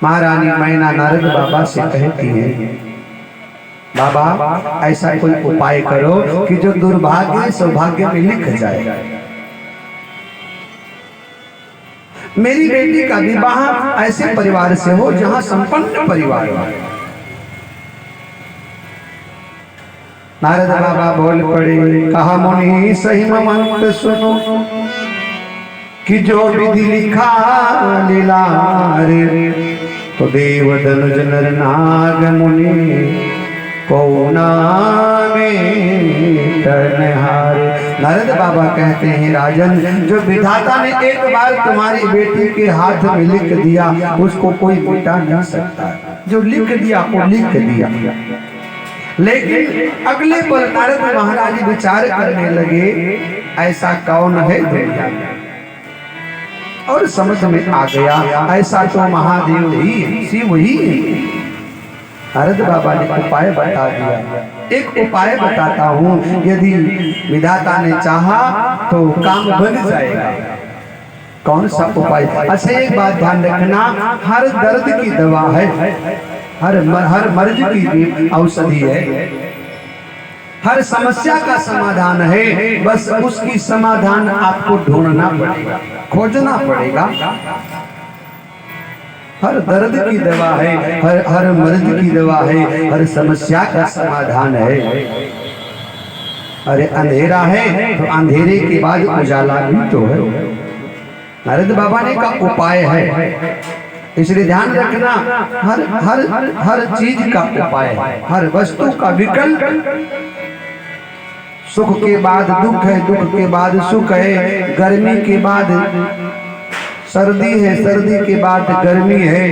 महारानी मैना नारद बाबा से कहती है, बाबा ऐसा कोई उपाय करो कि जो दुर्भाग्य सौभाग्य में लिख जाए। मेरी बेटी का विवाह ऐसे परिवार से हो जहां संपन्न परिवार हो। नारद बाबा बोल पड़े, कहा मुनि सही मंत्र सुनो कि जो विधि लिखा लीलार, तो देव दनुज नर नाग मुनि कौना में टर्नहार। नारद बाबा कहते हैं, राजन जो विधाता ने एक बार तुम्हारी बेटी के हाथ में लिख दिया उसको कोई मिटा नहीं सकता। जो लिख दिया वो लिख दिया। लेकिन अगले पल नारद महाराज विचार करने लगे, ऐसा कौन है दुनिया में, और समझ में आ गया ऐसा तो महादेव ही है, शिव ही है। नारद बाबा ने उपाय बता दिया। एक उपाय बताता हूँ, यदि विधाता ने चाहा तो काम बन जाएगा। कौन सा उपाय? अच्छा एक बात ध्यान रखना, हर दर्द की दवा है, हर मर्ज की औषधि है, हर समस्या का समाधान है। बस उसकी समाधान आपको ढूंढना पड़ेगा, खोजना पड़ेगा। हर दर्द की दवा है, हर मर्ज की दवा है, हर समस्या का समाधान है। अरे अंधेरा है तो अंधेरे के बाद उजाला भी तो है। नारद बाबा ने का उपाय है, इसलिए ध्यान रखना, हर हर हर चीज का उपाय है, हर वस्तु का विकल्प। सुख के बाद दुख है, दुख के बाद सुख है, गर्मी के बाद सर्दी है, सर्दी के बाद गर्मी है,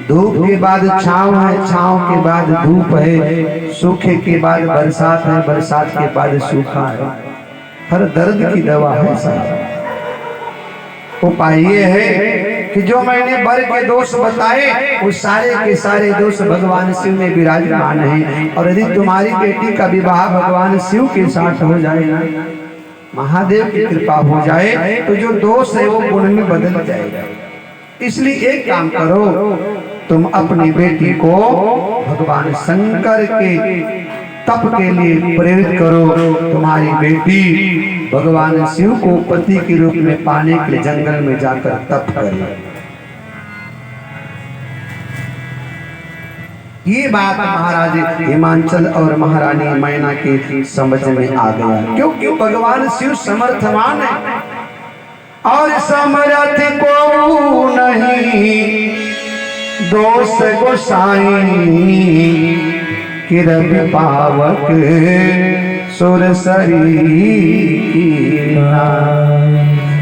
धूप के बाद छांव है, छांव के बाद धूप है, सूखे के बाद बरसात है, बरसात के बाद सूखा है। हर दर्द की दवा है साहब। उपाय ये है कि जो मैंने बर के दोष बताए वो सारे के सारे दोष भगवान शिव में विराजमान हैं। और यदि तुम्हारी बेटी का विवाह भगवान शिव के साथ हो जाए ना, महादेव की कृपा हो जाए, तो जो दोष है वो गुण में बदल जाएगा। इसलिए एक काम करो, तुम अपनी बेटी को भगवान शंकर के तप के लिए प्रेरित करो। तुम्हारी बेटी भगवान शिव को पति के रूप में पाने के लिए जंगल में जाकर तप करे। ये बात महाराज हिमांचल और महारानी मैना के समझ में आ गया, क्योंकि भगवान शिव समर्थवान है और समर्थ को नहीं दोष गोसाई कि रवि पावक सुरसरी।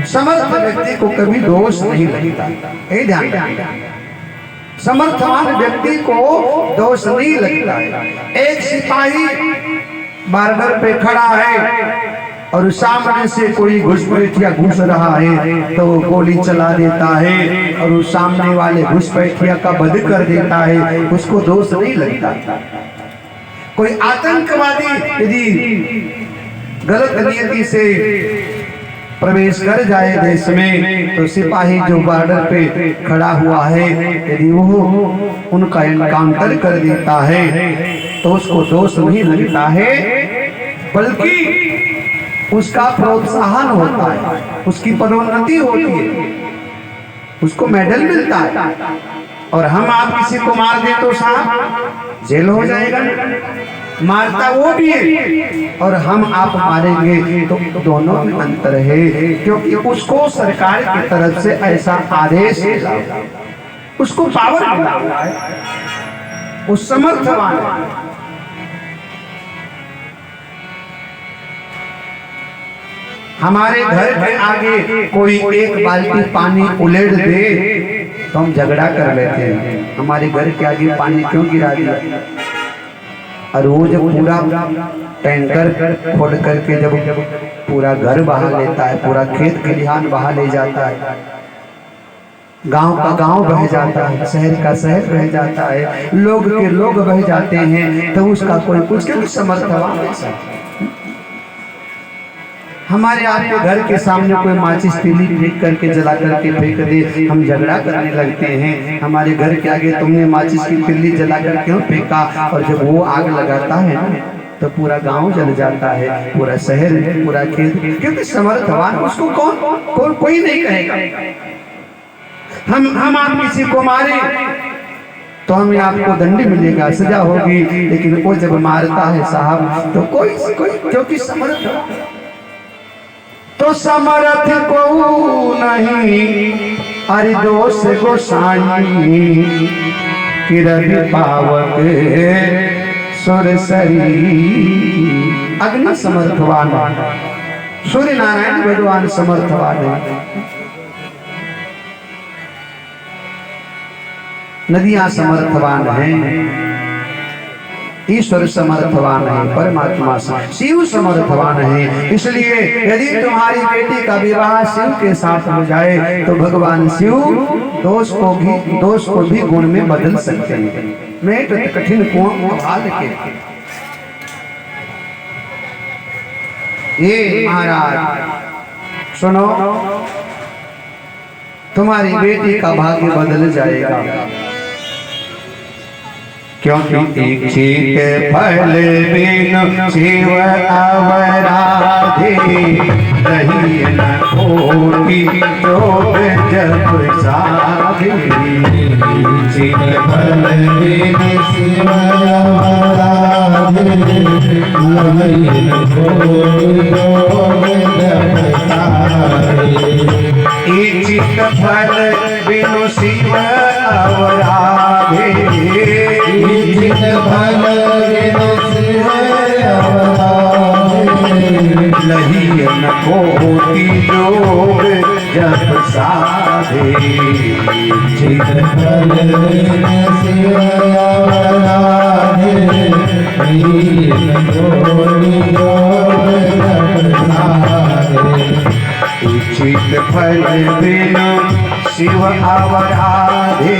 समर्थ व्यक्ति को कभी दोष नहीं लगता, ये ध्यान रखना। समर्थवान व्यक्ति को दोष नहीं लगता है। एक सिपाही बॉर्डर पे खड़ा है और सामने से कोई घुसपैठिया घुस रहा है तो वो गोली चला देता है और उस सामने वाले घुसपैठिया का वध कर देता है, उसको दोष नहीं लगता। कोई आतंकवादी यदि गलत नियति से प्रवेश कर जाए देश में, तो सिपाही जो बॉर्डर पे खड़ा हुआ है यदि वो उनका एनकाउंटर कर देता है तो उसको दोष नहीं लगता है, बल्कि उसका प्रोत्साहन होता है, उसकी पदोन्नति होती है, उसको मेडल मिलता है। और हम आप किसी को मार दे तो साहब जेल हो जाएगा, मारता वो भी है और हम आप मारेंगे तो दोनों में अंतर है, क्योंकि उसको सरकार की तरफ से ऐसा आदेश है, उसको पावर मिला हुआ है, उस समर्थवान है। हमारे घर के आगे कोई एक बाल्टी पानी उलेड़ दे तो हम झगड़ा कर लेते हैं, हमारे घर के आगे पानी क्यों गिरा दिया। और वो जब पूरा टैंकर खोल करके जब पूरा घर बहा लेता है, पूरा खेत खलिहान बहा ले जाता है, गांव का गांव बह जाता है, शहर का शहर बह जाता है, लोग के लोग बह जाते हैं, तो उसका कोई कुछ क्योंकि समर्थवान ऐसा। हमारे आपके घर के सामने कोई माचिस तीली फेंक करके जला करके फेंक दे, हम झगड़ा करने लगते हैं। हमारे घर के आगे तुमने माचिस की तीली जला कर क्यों फेंका, और जब वो आग लगाता है ना तो पूरा गांव जल जाता है, पूरा शहर, पूरा खेत, क्योंकि समर्थवान उसको कौन कोई नहीं कहेगा। हम आप किसी को मारे तो हमें आपको दंड मिलेगा, सजा होगी, लेकिन वो जब मारता है साहब तो कोई क्योंकि समर्थ, तो समर्थ को नहीं अरि दोष गोसाई कि रवि पावक सुरसरी। अग्नि समर्थवान, सूर्य नारायण भगवान समर्थवान है, नदियां समर्थवान हैं, ईश्वर समर्थवान है, परमात्मा शिव समर्थवान है। इसलिए यदि तुम्हारी बेटी का विवाह शिव के साथ हो जाए तो भगवान शिव दोष को भी गुण में बदल सकते हैं। मेट कठिन कुआं उबाल के, ये महाराज सुनो, तुम्हारी बेटी का भाग्य बदल जाएगा, क्योंकि इच्छित फल बिनु शिव अवराधे, रही न कोटि जोग जप साधे। इच्छित फल बिनु शिव अवराधे, रही न कोटि जोग जप साधे। इच्छित फल बिनु शिव अवराधे, इच्छित फल बिनु शिव अवराधे, लही न कोटि जोग जप साधे। इच्छित फल बिनु शिव अवराधे, लही न कोटि जोग जप साधे। इच्छित फल बिनु शिव अवराधे,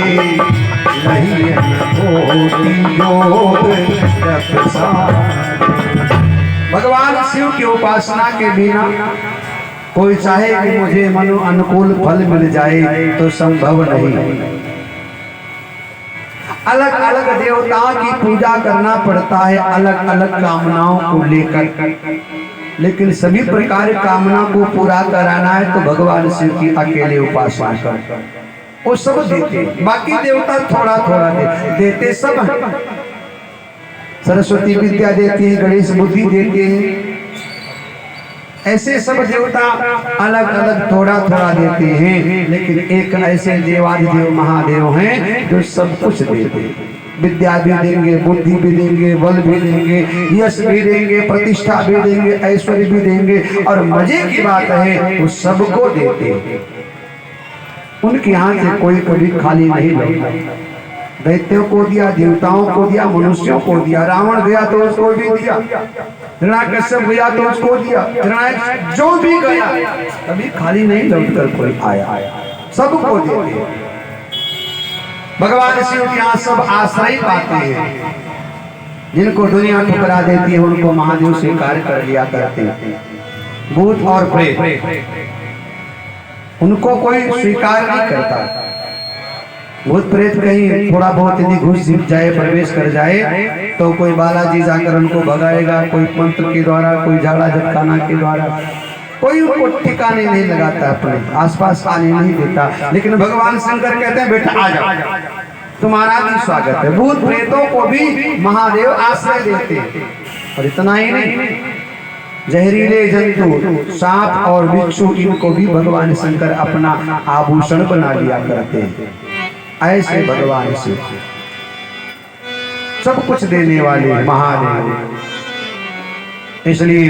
लही न कोटि जोग जप साधे। भगवान शिव की उपासना के बिना कोई चाहे कि मुझे मनु अनुकूल फल मिल जाए तो संभव नहीं। अलग अलग देवताओं की पूजा करना पड़ता है, अलग अलग कामनाओं को लेकर, लेकिन सभी प्रकार कामना को पूरा कराना है तो भगवान शिव की अकेले उपासना कर, वो सब देते, बाकी देवता थोड़ा थोड़ा देते सब हैं। सरस्वती विद्या देती है, गणेश बुद्धि देते हैं, ऐसे सब देवता अलग अलग थोड़ा थोड़ा देते हैं, लेकिन एक ऐसे देवादिदेव महादेव हैं जो सब कुछ देते हैं। विद्या भी देंगे, बुद्धि भी देंगे, बल भी देंगे, यश भी देंगे, प्रतिष्ठा भी देंगे, ऐश्वर्य भी देंगे, और मजे की बात है वो सबको देते हैं। उनके यहाँ से कोई कभी खाली नहीं लौटा। दैत्यों को दिया, देवताओं को दिया, मनुष्यों को दिया, रावण गया तो उसको भी दिया, हिरण्यकश्यप गया तो उसको दिया, जो भी गया कभी खाली नहीं लौट कर कोई आया, सबको देते। भगवान शिव के यहाँ सब आश्रय पाते हैं, जिनको दुनिया ठुकरा देती है उनको महादेव स्वीकार कर लिया करते हैं। भूत और प्रेत उनको कोई स्वीकार नहीं करता। भूत प्रेत कहीं थोड़ा बहुत यदि घुस जाए, प्रवेश कर जाए तो कोई बालाजी जाकर उनको भगाएगा, कोई मंत्र के द्वारा, कोई झाड़ा झटकाना के द्वारा, कोई उनको ठिकाने नहीं लगाता, अपने आसपास आने नहीं देता। लेकिन भगवान शंकर कहते हैं बेटा आ जाओ, तुम्हारा भी स्वागत है। भूत प्रेतों को भी महादेव आश्रय देते हैं। और इतना ही नहीं, जहरीले जंतु सांप और बिच्छू इनको भी भगवान शंकर अपना आभूषण बना लिया करते हैं। ऐसे भगवान शिव सब कुछ देने वाले महादेव। इसलिए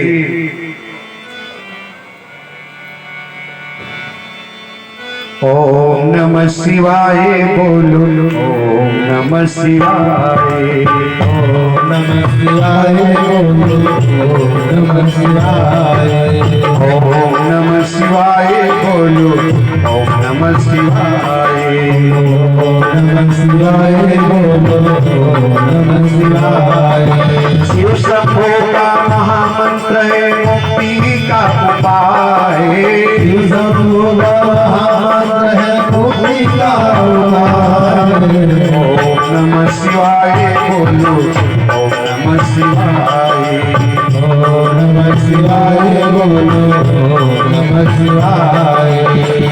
ओम नमः शिवाय बोलो, ओम नमः शिवाय, ओम नमः शिवाय बोलो, ओम नमः शिवाय, ओम नमः शिवाय बोलो, ओम नमः शिवाय, ओम नमः शिवाय बोलो ओम नमः शिवाय शिव शंभो का महामंत्र है मुक्ति का उपाय शिव शंभो का महामंत्र है मुक्ति का उपाय ओम नमः शिवाय बोलो ओम नमः शिवाय ओम नमः शिवाय बोलो ओम नमः शिवाय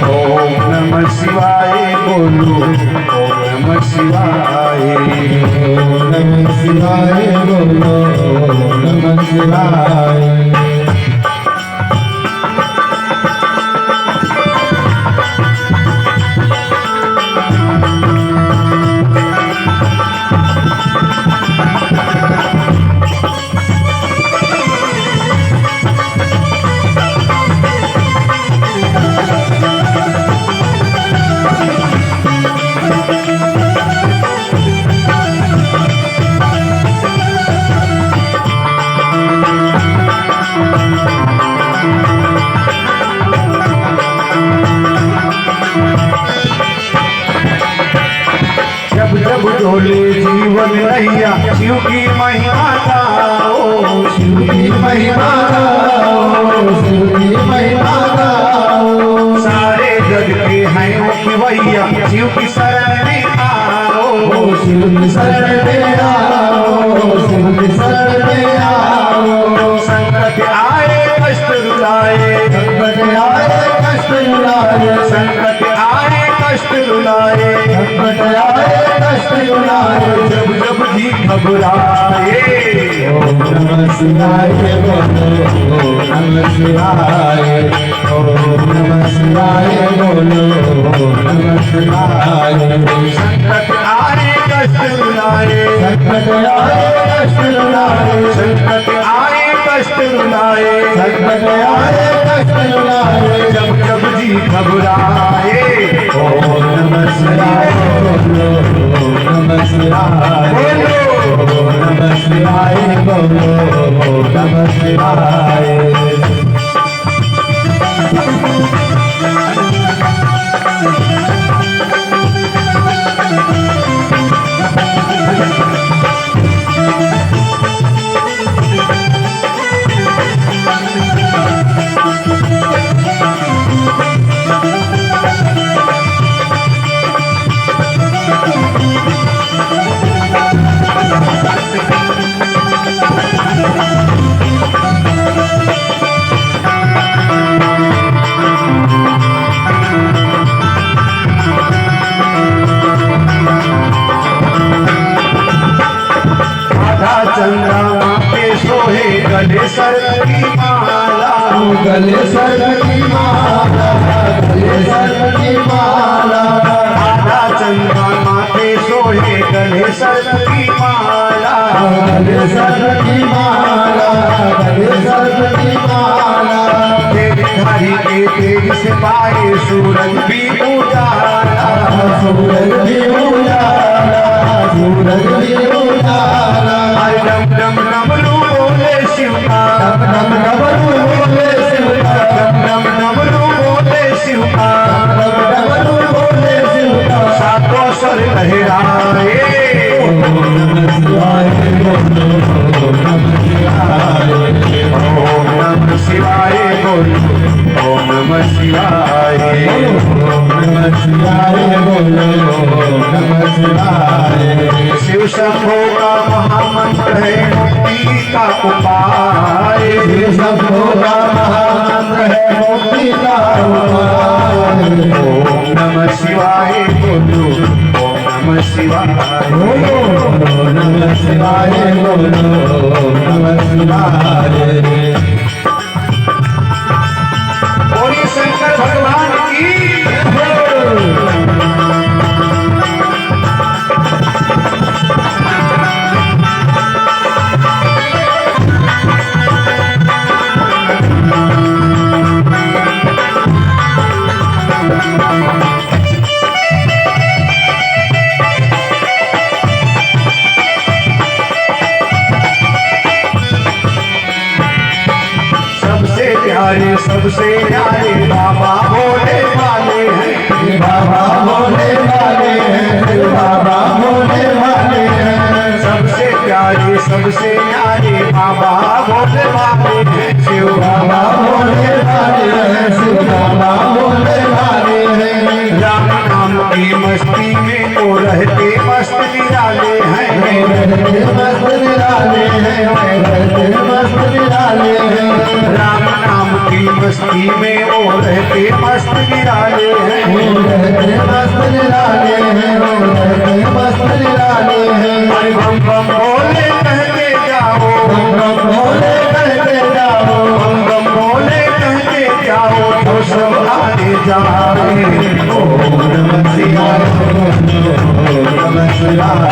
ओम नमः शिवाय बोलो ओम नमः शिवाय ओम नमः शिवाय बोलो ओम नमः शिवाय जब जब डोले जीवन नैया शिव की महिमा गाओ शिव की महिमा गाओ शिव की महिमा गाओ सारे जग के हैं मुख्य भैया शिव की शरण में आओ शिव की शरण में आओ शिव की शरण में आओ संकट आए कष्ट रुलाए संकट आए कष्ट रुलाए संकट आए कष्ट रुलाए संकट आए कष्ट रुलाए जब जब जी घबराए ओम नमः शिवाय बोलो ओम नमः शिवाय ओम नमः शिवाय बोलो ओम नमः शिवाय संकट आए कष्ट रुलाए संकट आए कष्ट रुलाए संकट आए कष्ट रुलाए संकट आए कष्ट रुलाए जब जब जी घबराए ओम नमः शिवाय बोलो ओम नमः शिवाय ओम नमः शिवाय बोलो ओम नमः शिवाय चंद्रमा पे सोहे गले सर की माला गले सर की माला गले सर की माला आधा चंद्रमा पे सोहे गले सर की माला गले सर की माला गले सर की माला तेरी धारी के तेज से पाए सूरज भी उजाला सूरज भी उजाला सूरज भी उजाला डम डम डमरू बोले शिव का नम डमरू बोले शिव का डम डमरू बोले शिव का नम डमरू बोले शिव का सातों स्वर लहराए ओम नमः शिवाय बोलो ओम नमः शिवाय ओम नमः शिवाय बोलो ओम नमः शिवाय ओम नमः शिवाय बोलो ओम नमः शिवाय शिव शंभो का महामंत्र है मुक्ति का उपाय शिव शंभो का महामंत्र है मुक्ति का उपाय ओम नमः शिवाय बोलो ओम नमः शिवाय ओम नमः शिवाय बोलो ओम नमः शिवाय बोलिए शंकर भगवान की प्यारे सबसे प्यारे बाबा भोले वाले हैं, बाबा भोले वाले हैं, बाबा भोले वाले हैं। सबसे प्यारे सबसे प्यारे बाबा भोले वाले हैं, शिव बाबा भोले वाले हैं, शिव बाबा भोले वाले हैं। राम नाम की मस्ती में वो रहते मस्त निराले हैं, रहते मस्त निराले हैं, रहते मस्त निराले हैं। राम नाम की मस्ती में वो रहते मस्त निराले हैं। रहते मस्त निराले हैं, रहते मस्त निराले हैं। अरे बम बम भोले कहते जाओ, बम बम भोले कहते जाओ, बम बम भोले कहते जाओ, तो सब आगे जाए। ओम नमः शिवाय, ओम नमः शिवाय,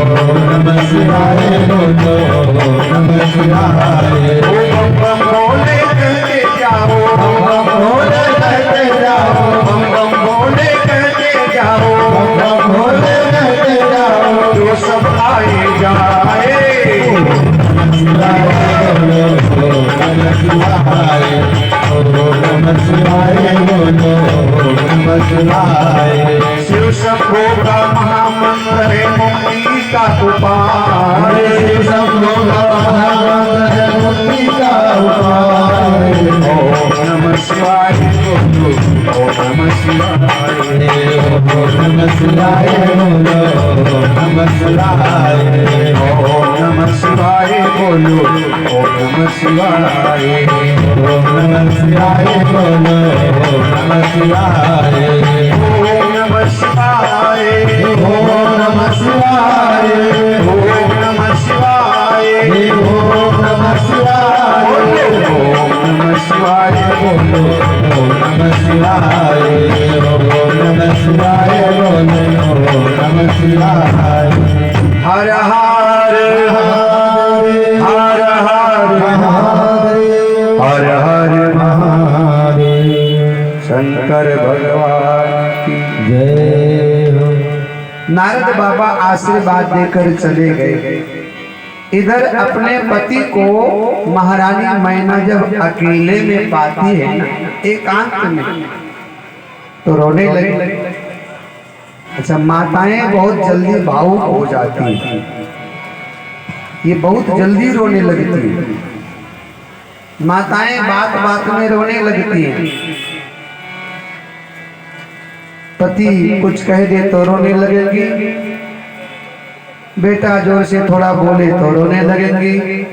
ओम नमः शिवाय, ओम नमः शिवाय। ओ बम बम भोले कहते जाओ, बम बम भोले कहते जाओ, बम बम भोले कहते जाओ, बम बम भोले कहते जाओ। तो सब आए जाए। शिव शंभो का महामंत्र है मुक्ति का उपाय। ओम नमः शिवाय, ओम नमः शिवाय, ओम नमः शिवाय बोलो, ओम नमः शिवाय। ओम नमः शिवाय, ओम नमः शिवाय। ओम नमः शिवाय, ओम नमः शिवाय, ओम नमः शिवाय, ओम नमः शिवाय, ओम नमः शिवाय बोलो, ओम नमः शिवाय, ओम नमः शिवाय, ओम नमः शिवाय। हर हर हर हर हर महादेव। शंकर भगवान की जय हो। नारद बाबा आशीर्वाद देकर चले गए। इधर अपने पति को महारानी मैना जब अकेले में पाती है ना, एकांत में, तो रोने लगी। अच्छा, माताएं बहुत जल्दी भावुक हो जाती हैं, ये बहुत जल्दी रोने लगती है। माताएं बात बात में रोने लगती हैं। पति कुछ कह दे तो रोने लगेगी, बेटा जोर से थोड़ा बोले तो रोने लगेंगी,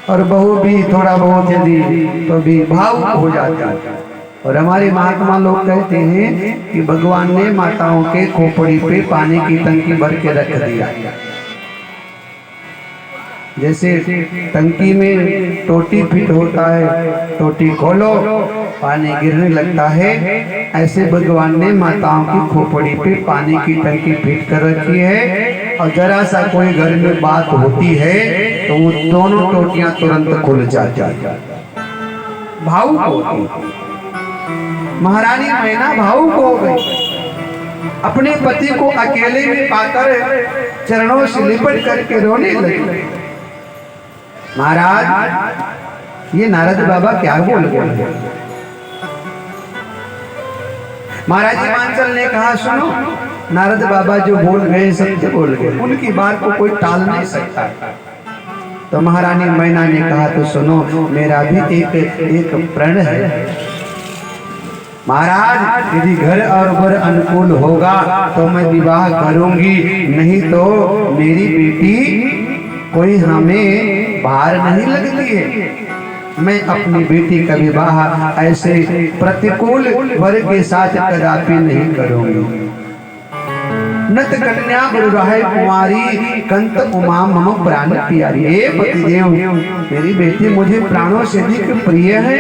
और बहू भी थोड़ा बहुत यदि तो भी भावुक हो जाती है। और हमारे महात्मा लोग कहते हैं कि भगवान ने माताओं के खोपड़ी पे पानी की टंकी भर के रख दिया। जैसे टंकी में टोटी फिट होता है, टोटी खोलो पानी गिरने लगता है, ऐसे भगवान ने माताओं की खोपड़ी पे पानी की टंकी फिट कर रखी है। और जरा सा कोई घर में बात होती है तो वो दोनों टोटियां तुरंत खुल जाती है। भावुक होती। महारानी मैना भावुक हो गई, अपने पति को अकेले में पाकर चरणों से लिपट करके रोने लगी। महाराज, ये नारद बाबा क्या बोल गए? महाराज जी मांचल ने कहा, सुनो, नारद बाबा जो बोल गए सत्य बोल गए, उनकी बात को कोई टाल नहीं सकता। तो महारानी मैना ने कहा, तो सुनो, मेरा भी एक प्रण है। महाराज, यदि घर और वर अनुकूल होगा तो मैं विवाह करूंगी, नहीं तो मेरी बेटी कोई हमें भार नहीं लगती है। मैं अपनी बेटी का विवाह ऐसे प्रतिकूल वर के साथ कदापि नहीं करूंगी। नत कन्या गुरुराय कुमारी कंत उमा मम प्राण प्यारी। हे पतिदेव, मेरी बेटी मुझे प्राणों से अधिक प्रिय है।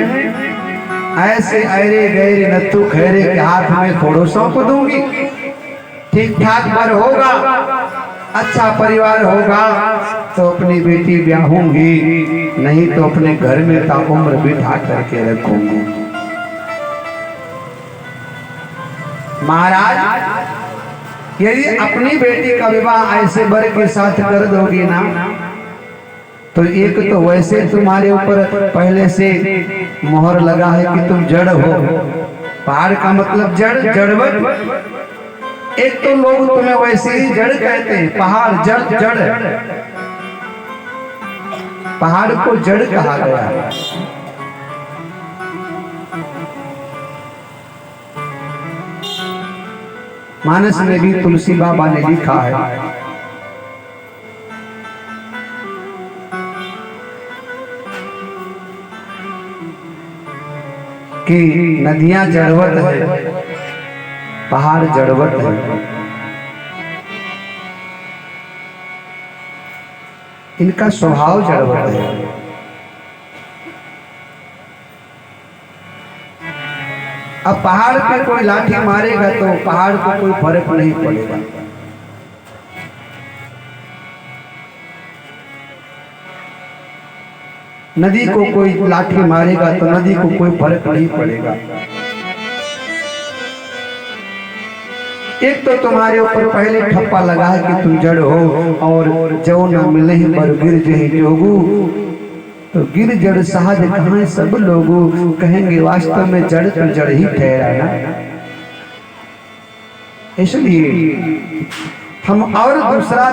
ऐसे अरे गैरे नत्थु खैरे के हाथ में थोड़ो सौंप दूंगी। ठीक ठाक वर होगा, अच्छा परिवार होगा तो अपनी बेटी ब्याहूंगी, नहीं तो अपने घर में ताउम्र बिठा करके रखूंगी। महाराज, यदि अपनी बेटी का विवाह ऐसे वर के साथ कर दोगी ना, तो एक तो वैसे तुम्हारे ऊपर पहले से मोहर लगा है कि तुम जड़ हो। पहाड़ का मतलब जड़, जड़वत। एक तो लोग तुम्हें वैसे ही जड़ कहते हैं, पहाड़ जड़ जड़, पहाड़ को जड़ कहा गया है। मानस में भी तुलसी बाबा ने लिखा है कि नदियां जड़वत है, पहाड़ जड़वत है। इनका स्वभाव जड़वत है। अब पहाड़ पे कोई लाठी मारेगा तो पहाड़ को कोई फर्क नहीं पड़ेगा। नदी को कोई लाठी मारेगा तो नदी को कोई फर्क नहीं पड़ेगा। एक तो तुम्हारे ऊपर पहले ठप्पा लगा है कि तुम जड़ हो, और जो न मिले पर गिर जही जोगू, तो गिर जड़ सहज कहाँ सब लोगों कहेंगे वास्तव में जड़ तो जड़ ही ठहरा ना। इसलिए हम और दूसरा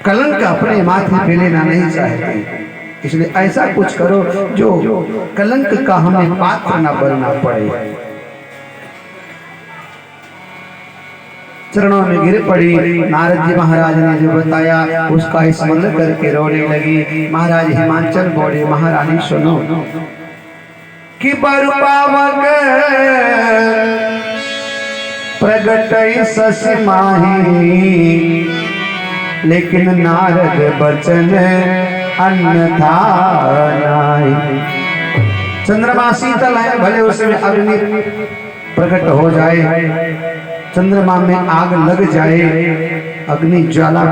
कलंक अपने माथे पे लेना नहीं चाहते। इसलिए ऐसा कुछ करो जो कलंक का हमें पात्र न बनना पड़े। चरणों में गिर पड़ी। नारद जी महाराज ने जो बताया उसका स्मरण करके रोने लगी। महाराज हिमाचल बोले, महारानी सुनो कि बर पावक प्रगट शशि माही, लेकिन नारद बचन अन्यथा नाहि। चंद्रमा शीतल है, भले उसमें अग्नि प्रकट हो जाए, चंद्रमा में आग लग जाए, अग्नि ज्वाला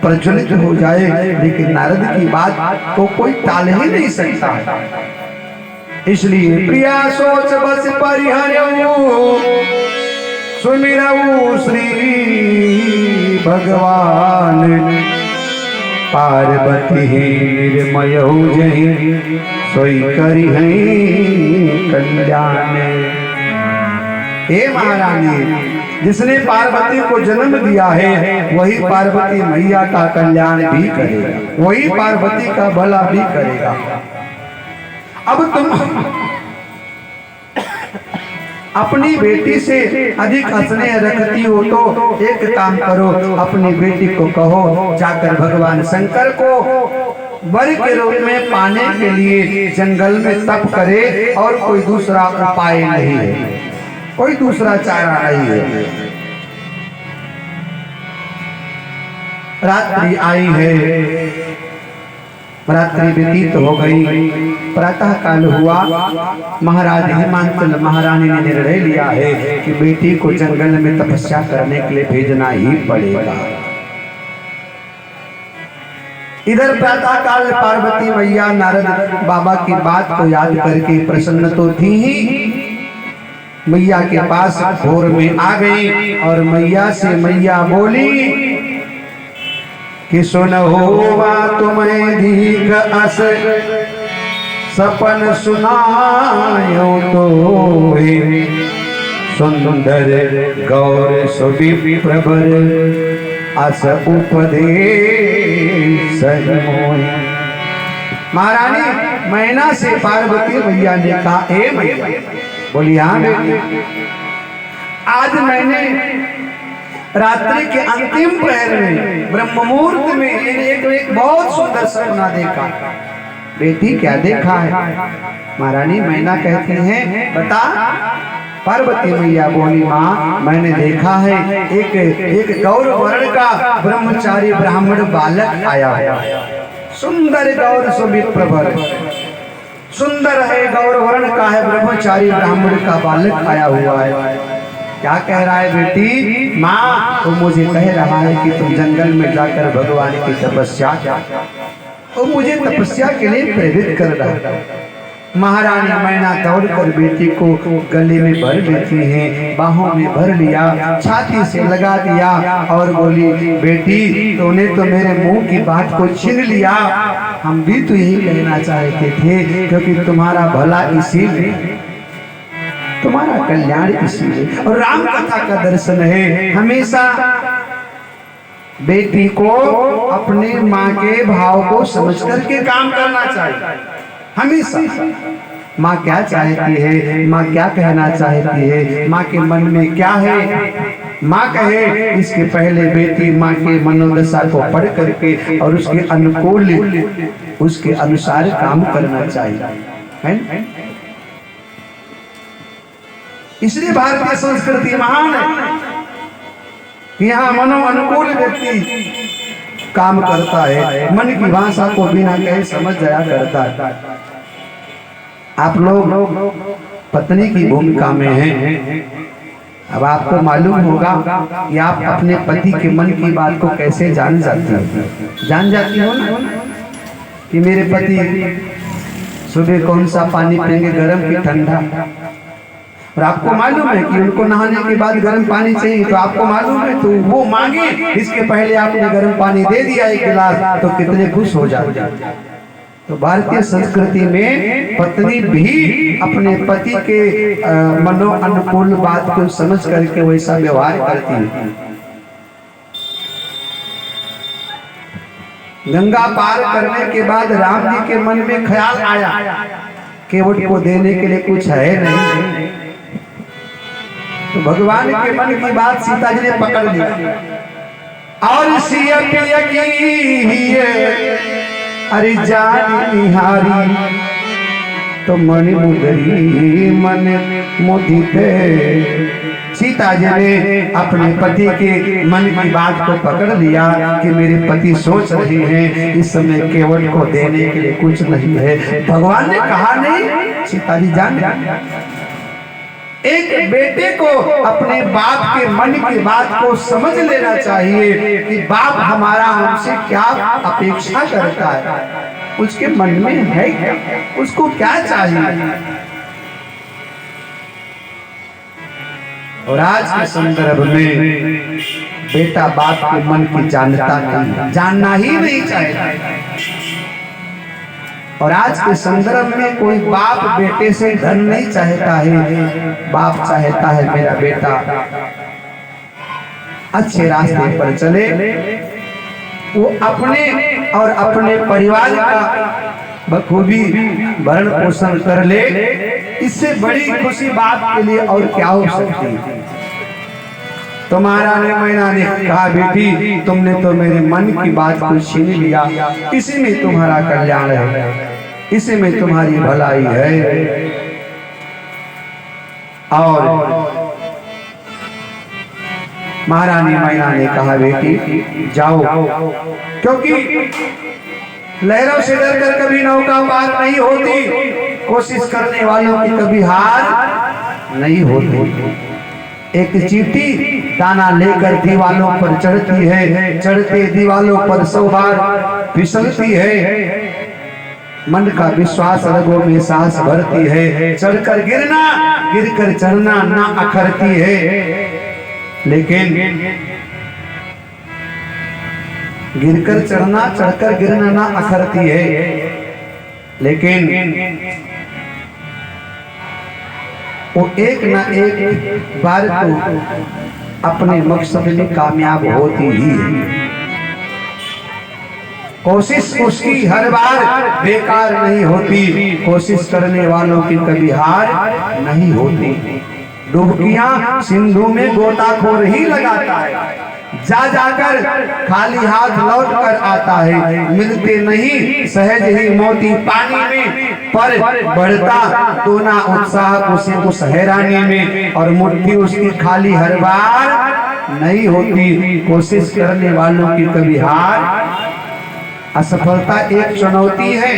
प्रज्वलित हो जाए, लेकिन नारद की बात को कोई टाल ही नहीं सकता है। इसलिए प्रिया सोच बस परिहरऊ, सुमिरऊ श्री भगवान, पार्वती निर्मयऊ जहि सोई करी है कल्याण। हे महारानी, जिसने पार्वती को जन्म दिया है वही पार्वती मैया का कल्याण भी करेगा, वही पार्वती का भला भी करेगा। अब तुम अपनी बेटी से अधिक स्नेह रखती हो तो एक काम करो, अपनी बेटी को कहो जाकर भगवान शंकर को वर के रूप में पाने के लिए जंगल में तप करे, और कोई दूसरा उपाय नहीं है, कोई दूसरा चारा नहीं है। रात्रि आई है, रात्रि व्यतीत हो गई, प्रातः काल हुआ। महाराज हिमाचल महारानी ने निर्णय लिया है कि बेटी को जंगल में तपस्या करने के लिए भेजना ही पड़ेगा। इधर प्रातः काल पार्वती मैया नारद बाबा की बात को याद करके प्रसन्न तो थी ही, मैया के पास भोर में आ गई और मैया से मैया बोली कि सुनहो तुम्हें दीघ अस सपन सुनायो तो, सुंदर गौर सुबी प्रबर अस उपदेश मोहि। महारानी मैना से पार्वती मैया ने कहा, हे मैया, बोली हाँ बेटी, आज मैंने रात्रि के अंतिम प्रहर में ब्रह्म मुहूर्त में एक बहुत सुंदर सपना देखा। बेटी क्या देखा है? महारानी मैना कहती हैं, बता। पार्वती मैया बोली, माँ मैंने देखा है एक गौर वर्ण का ब्रह्मचारी ब्राह्मण बालक आया है, सुंदर गौर सुमित प्रभर, सुंदर है, गौर वर्ण का है, ब्रह्मचारी ब्राह्मण का बालक आया हुआ है। क्या कह रहा है बेटी? माँ तो मुझे कह रहा है कि तुम जंगल में जाकर भगवान की तपस्या, वो मुझे तपस्या के लिए प्रेरित कर रहा है। महारानी मैना दौड़कर बेटी को गले में भर लेती हैं, बाहों में भर लिया, छाती से लगा दिया और बोली, बेटी तूने तो मेरे मुंह की बात को छीन लिया। हम भी तो यही कहना चाहते थे, क्योंकि तुम्हारा भला इसीलिए, तुम्हारा कल्याण इसीलिए। और राम कथा का दर्शन है, हमेशा बेटी को अपने माँ के भाव को समझ करके काम करना चाहिए। हमेशा माँ क्या चाहती है, माँ क्या कहना चाहती है, माँ के मन में क्या है, माँ कहे इसके पहले बेटी माँ के मनोदशा को पढ़ करके और उसके अनुकूल, उसके अनुसार काम करना चाहिए, है? इसलिए भारतीय संस्कृति महान है। यहाँ मनो अनुकूल व्यक्ति काम करता है, मन की भाषा को बिना कहे समझ जाया करता है। आप लोग पत्नी की भूमिका में हैं। अब आपको मालूम होगा कि आप अपने पति के मन की बात को कैसे जान जाती हो। जान जाती हो ना कि मेरे पति सुबह कौन सा पानी पिएंगे, गर्म की ठंडा। और आपको मालूम है कि उनको नहाने के बाद गर्म पानी चाहिए, तो आपको मालूम है तो वो मांगे, इसके पहले आपने गर्म पानी दे दिया एक गिलास, तो कितने खुश हो जाते। तो भारतीय संस्कृति में पत्नी भी अपने पति के मनो अनुकूल बात को समझ करके वैसा व्यवहार करती है। गंगा पार करने के बाद राम जी के मन में ख्याल आया, केवट को देने के लिए कुछ है नहीं, तो भगवान के मन की बात सीता जी ने पकड़ लिया। और सिया पिया की अरे जानी निहारी, तो मणि मुदरी मन मोदिते। सीता जी ने अपने पति के मन की बात को पकड़ लिया कि मेरे पति सोच रहे हैं इस समय केवट को देने के लिए कुछ नहीं है। भगवान ने कहा नहीं, सीता जी जान एक बेटे को अपने बाप के मन की बात को समझ लेना चाहिए कि बाप हमारा हमसे क्या अपेक्षा करता है, उसके मन में है क्या, उसको क्या चाहिए। और आज के संदर्भ में बेटा बाप के मन की जानता नहीं, जानना ही नहीं चाहता। और आज के संदर्भ में कोई बाप बेटे से धन नहीं चाहता है, बाप चाहता है मेरा बेटा अच्छे रास्ते पर चले, वो अपने और अपने परिवार का बखूबी भरण पोषण कर ले। इससे बड़ी खुशी बाप के लिए और क्या हो सकती है। तो महारानी मैना ने कहा, बेटी तुमने तो मेरे मन की बात को छीन लिया, इसी में तुम्हारा कल्याण है, इसी में तुम्हारी भलाई है। और महारानी मैना ने कहा, बेटी जाओ, क्योंकि लहरों से डरकर कभी नौका पार नहीं होती, कोशिश करने वालों की कभी हार नहीं होती। एक चींटी दाना लेकर दीवालों पर चढ़ती है, चढ़ते दीवालों पर 100 बार फिसलती है, मन का विश्वास रगों में सांस भरती है, चढ़कर गिरना गिरकर चढ़ना ना अखरती है। लेकिन गिरकर चढ़ना चढ़कर गिरना ना अखरती है, लेकिन वो एक ना एक बार तो अपने मकसद में कामयाब होती ही है। कोशिश उसकी हर बार बेकार नहीं होती, कोशिश करने वालों की कभी हार नहीं होती। डुबकियां सिंधु में गोताखोर ही लगाता है, जा जाकर खाली हाथ लौट कर आता है, मिलते नहीं सहज ही मोती पानी में, पर बढ़ता तो ना उत्साह उसे उस हैरानी में, और मुट्ठी उसकी खाली हर बार नहीं होती। कोशिश करने वालों की कभी हार, असफलता एक चुनौती है,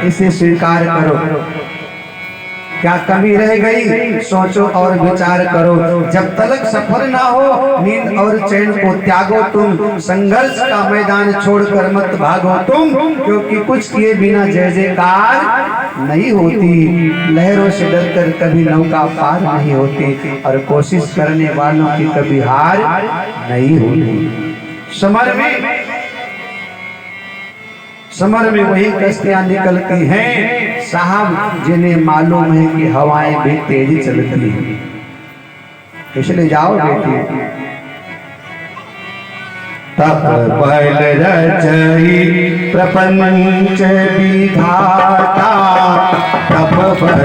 इसे स्वीकार करो। क्या कमी रह गई? सोचो और विचार करो। जब तक सफल ना हो, नींद और चैन को त्यागो तुम। संघर्ष का मैदान छोड़कर मत भागो तुम, क्योंकि कुछ किए बिना जय जयकार नहीं होती। लहरों से डरकर कभी नौका पार नहीं होती, और कोशिश करने वालों की कभी हार नहीं होती। समर में वही कश्तियां निकलती हैं साहब, जिन्हें मालूम है कि हवाएं भी तेज चलती हैं। इसलिए जाओ बेटी। तप बल रचई प्रपंच विधाता, तप बल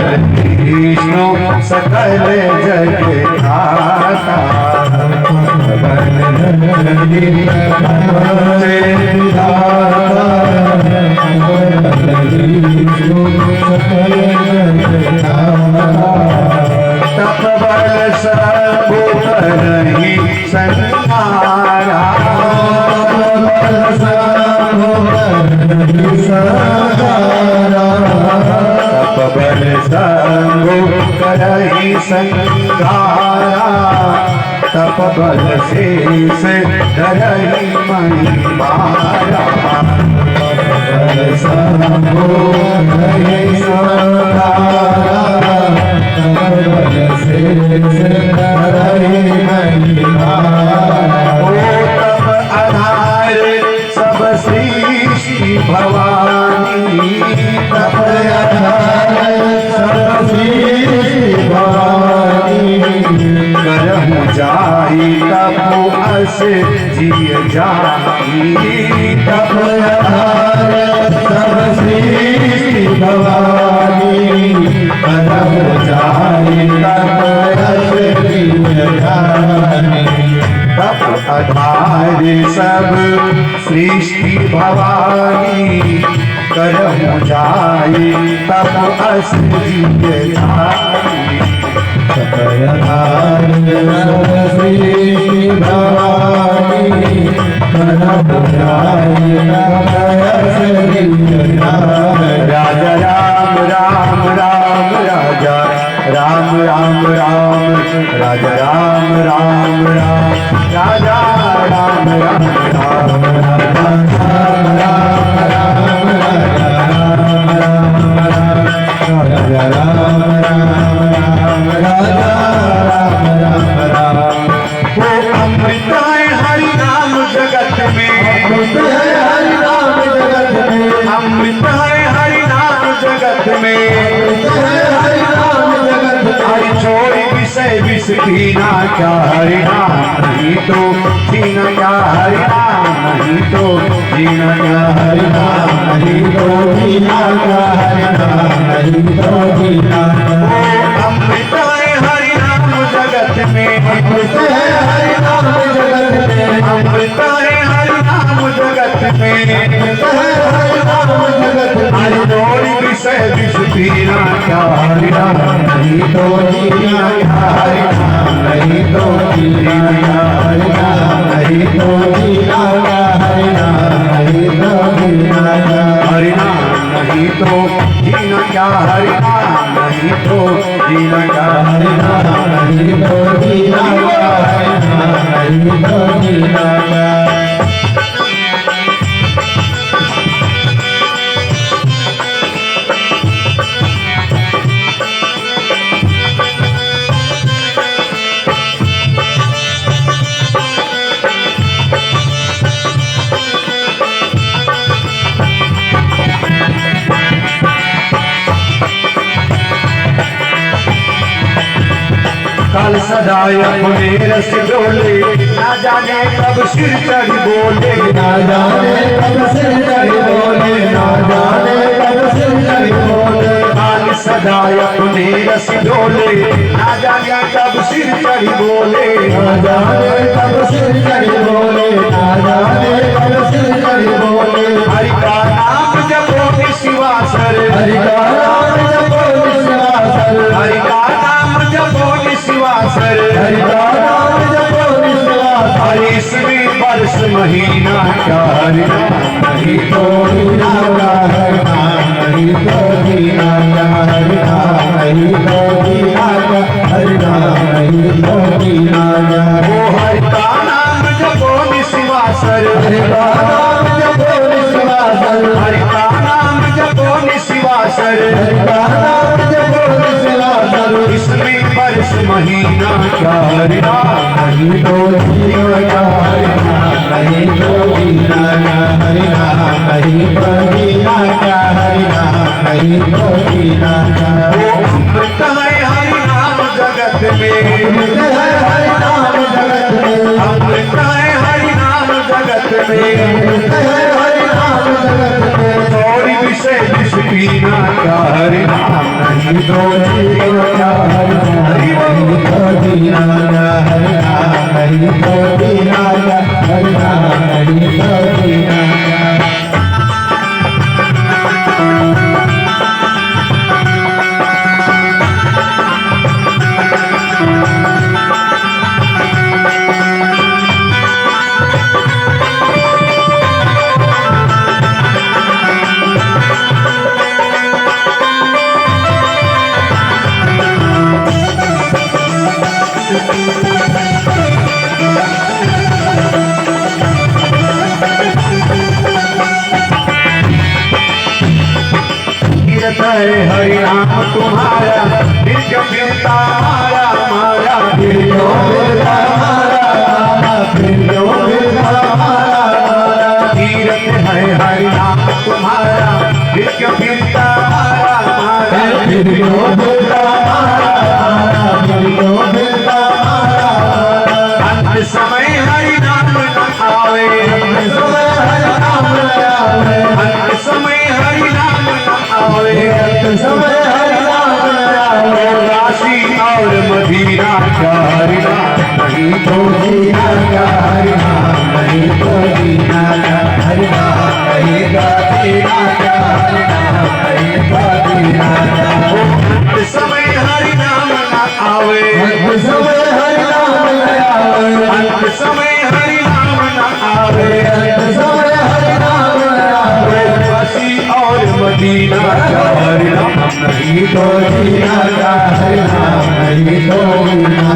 विष्णु सकल जग धाता। तप बल रचई प्रपंच विधाता, तप बल सब करहि संहारा। तप बल संग करहि संहारा, तप बल शेष धरहि मणि मारा। तप बल संग करहि संहारा, तप बल शेष धरहि मणि मारा। तप आधार सब सृष्टि भवानी, तप आधार सब सृष्टि भवानी। करहु जाई तपो अस जिय जाई, तप आधार सब सृष्टि भवानी। करहु जाई तपो अस जिय जाई, तप आधार सब सृष्टि भवानी। करहु जाई तप अस जिय जाई, तप आधार सब सृष्टि भवानी। करहु जाई तप अस जिय जाई। राजा राम राम राम राजा राम राम राम, राजा राम राम राम, राजा राम राम राम, राम राम राम, राजा राम राम राम, राजा राम राम राम। वो अमृत है हरि नाम जगत में, अमृत है हरि नाम जगत में, अमृत है हरि नाम जगत में, अमृत है हरि नाम जगत में। हरि छोड़ी विषय विष पीना, क्या हरि नाम नहीं तो जीना, क्या हरि नाम नहीं तो जीना, क्या हरि नाम नहीं तो जीना, क्या हरि नाम नहीं तो जीना। अमृत है हरि नाम जगत में, अमृत है हरि नाम जगत में, अमृत है हरि नाम जगत में, अमृत है हरि नाम जगत में। हरि छोड़ी विषय विष पीना, क्या हरि नाम नहीं तो जीना, क्या हरि नाम नहीं तो जीना, क्या हरि नाम नहीं तो जीना, क्या हरि नाम नहीं तो जीना, क्या हरि नाम नहीं तो जीना, क्या हरि नाम नहीं तो जीना, क्या हरि नाम नहीं तो जीना, क्या हरि नाम नहीं तो जीना, क्या। काल सदाय अपने रस डोले, ना जाने कब सिर चढ़ी बोले, ना जाने कब सिर चढ़ी बोले, ना जाने कब सिर चढ़ी बोले। काल सदाय अपने रस डोले, ना जाने कब सिर चढ़ी बोले, ना जाने कब सिर चढ़ी बोले, ना जाने कब सिर चढ़ी बोले। हरि का नाम जपो निशिवासर, हरि का नाम जपो निशिवासर, हरि का नाम जपो निशिवासर, हरि का नाम जपो निशिवासर। हरि ईसवी वर्ष महीना, क्या हरि नाम नहीं तो जीना, क्या हरि नाम नहीं तो जीना, क्या हरि नाम नहीं तो सरासर इसमें वर्ष महीना क्या हरि नाम नहीं तो जीना क्या हरि नाम नहीं तो जीना क्या हरि नाम नहीं तो जीना क्या हरि नाम नहीं तो जीना क्या अमृत है हरि नाम जगत में अमृत है हरि नाम जगत में अमृत है हरि नाम जगत में अमृत है हरि नाम जगत में और विषय विष पीना क्या हरि नाम नहीं तो जीना क्या हरि नाम नहीं तो जीना क्या हरि नाम नहीं तो जीना क्या हरि नाम नहीं तो जीना क्या तीरथ है हरि नाम तुम्हारा नित्य फिरता मारा मारा फिर जो बिरला मारा फिर जो बिरला मारा तीरथ है हरि नाम तुम्हारा नित्य फिरता मारा मारा फिर जो बिरला मारा फिर जो बिरला मारा अंत समय हरि नाम न आवे समय हरि नाम आवे अंत समय हरि नाम न आवे समय हरि नाम आवे काशी और मदीना क्या हरि नाम नहीं तो जीना क्या हरि नाम नहीं तो जीना क्या हरि नाम नहीं तो जीना क्या हरि नाम नहीं तो जीना क्या अंत समय हरि नाम न आवे समय हरि नाम आवे अंत समय हरि नाम न आवे समय हरि नाम आवे काशी और मदीना क्या हरि नाम नहीं तो जीना क्या हरि नाम नहीं तो जीना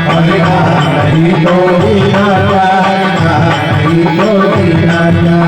हरि नाम नहीं तो जीना क्या हरि नाम नहीं तो जीना क्या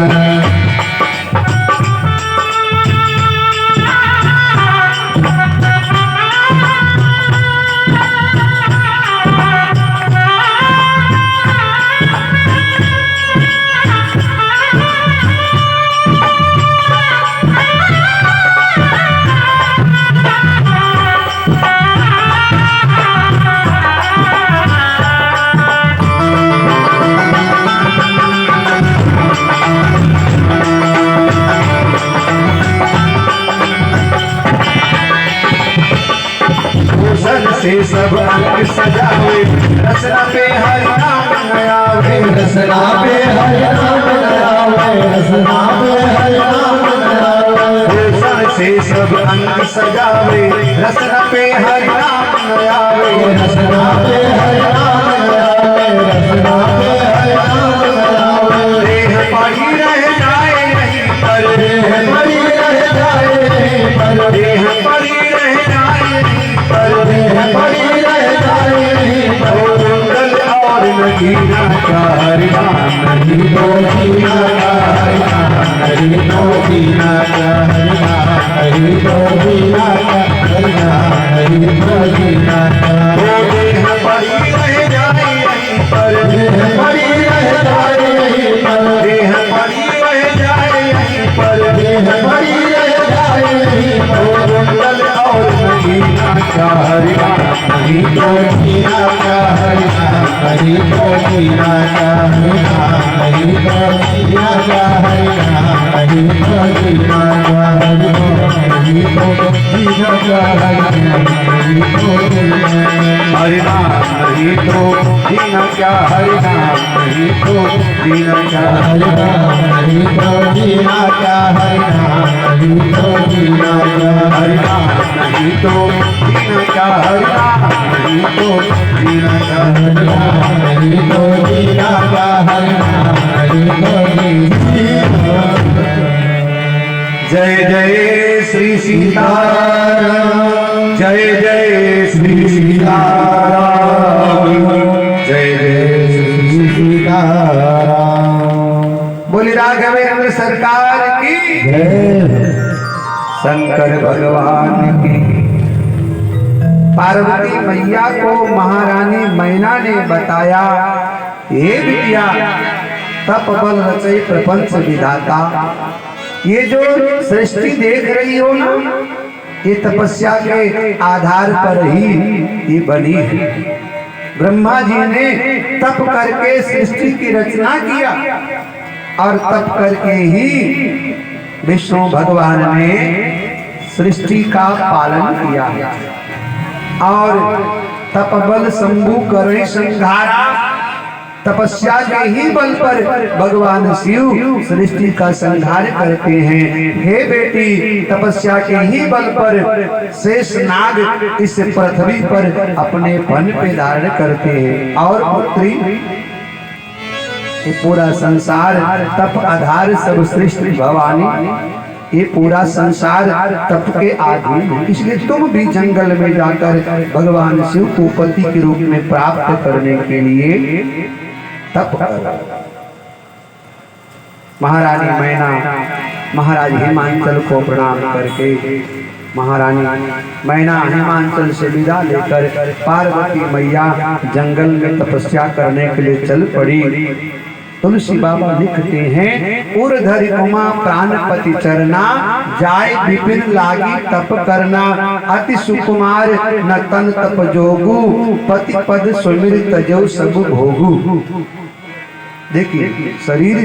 भूषण से सब अंग सजावे रचना पे हरि नाम आवे रसना पे हरि नाम आवे रसना पे हरि नाम आवे भूषण से सब अंग सजावे रचना पे हरि नाम आवे रसना पे हरि नाम आवे रसना पे हरि नाम आवे देह पड़ी रह जाए नहीं पर देह पड़ी रह जाए पर देह पड़ी रह जाए नहीं पर देह पड़ी रह जाए पर कुंडल और नगीना का हरि नाम नहीं तो जीना क्या हरि नाम नहीं तो जीना क्या हरि नाम नहीं तो जीना क्या हरि नाम नहीं तो जीना क्या देह पड़ी रह जाए नहीं पर देह पड़ी रह जाए पर देह पड़ी रह जाए नहीं पर देह पड़ी रह जाए पर कुंडल और नगीना का हरि नाम नहीं तो जीना क्या हरि नाम नहीं तो जीना क्या हरि नाम नहीं तो जीना क्या हरि नाम नहीं तो जीना क्या हरि नाम नहीं तो जीना क्या हरि नाम नहीं तो जीना हरि नाम नहीं तो जीना क्या हरि नाम नहीं तो जीना क्या हरि नाम नहीं तो जीना क्या हरि नाम नहीं तो जीना क्या हरि नाम नहीं तो जीना क्या हरि नाम नहीं तो जीना क्या हरि नाम नहीं तो जीना क्या हरि नाम नहीं तो जीना जय जय श्री सीताराम जय जय श्री सीताराम जय जय श्री सीताराम बोली राघवेंद्र सरकार की जय शंकर भगवान की। पार्वती मैया को महारानी मैना ने बताया, हे बिटिया, तप बल रचय प्रपंच विधाता, ये जो सृष्टि देख रही हो ना, ये तपस्या के आधार पर ही ये बनी है। ब्रह्मा जी ने तप करके सृष्टि की रचना किया और तप करके ही विष्णु भगवान ने सृष्टि का पालन किया है। और तपबल शंभु करुणी संघारा, तपस्या के ही बल पर भगवान शिव सृष्टि का संहार करते हैं। हे बेटी, तपस्या के ही बल पर शेष नाग इस पृथ्वी पर अपने फन पे धारण करते हैं। और पुत्री, ये पूरा संसार तप आधार सब सृष्टि भवानी, ये पूरा संसार तप के आधीन है। इसलिए तुम भी जंगल में जाकर भगवान शिव को पति के रूप में प्राप्त करने के लिए तप करो। महारानी मैना महाराज हिमांचल को प्रणाम करके, महारानी मैना हिमांचल से विदा लेकर पार्वती मैया जंगल में तपस्या करने के लिए चल पड़ी। तुलसी बाबा लिखते हैं, उर्धरि उमा प्राणपति चरना, जाय विपिन लागी तप करना, अति सुकुमार न तन तप जोगु, पति पद सुमिर तजो सब भोगु। देखिए, शरीर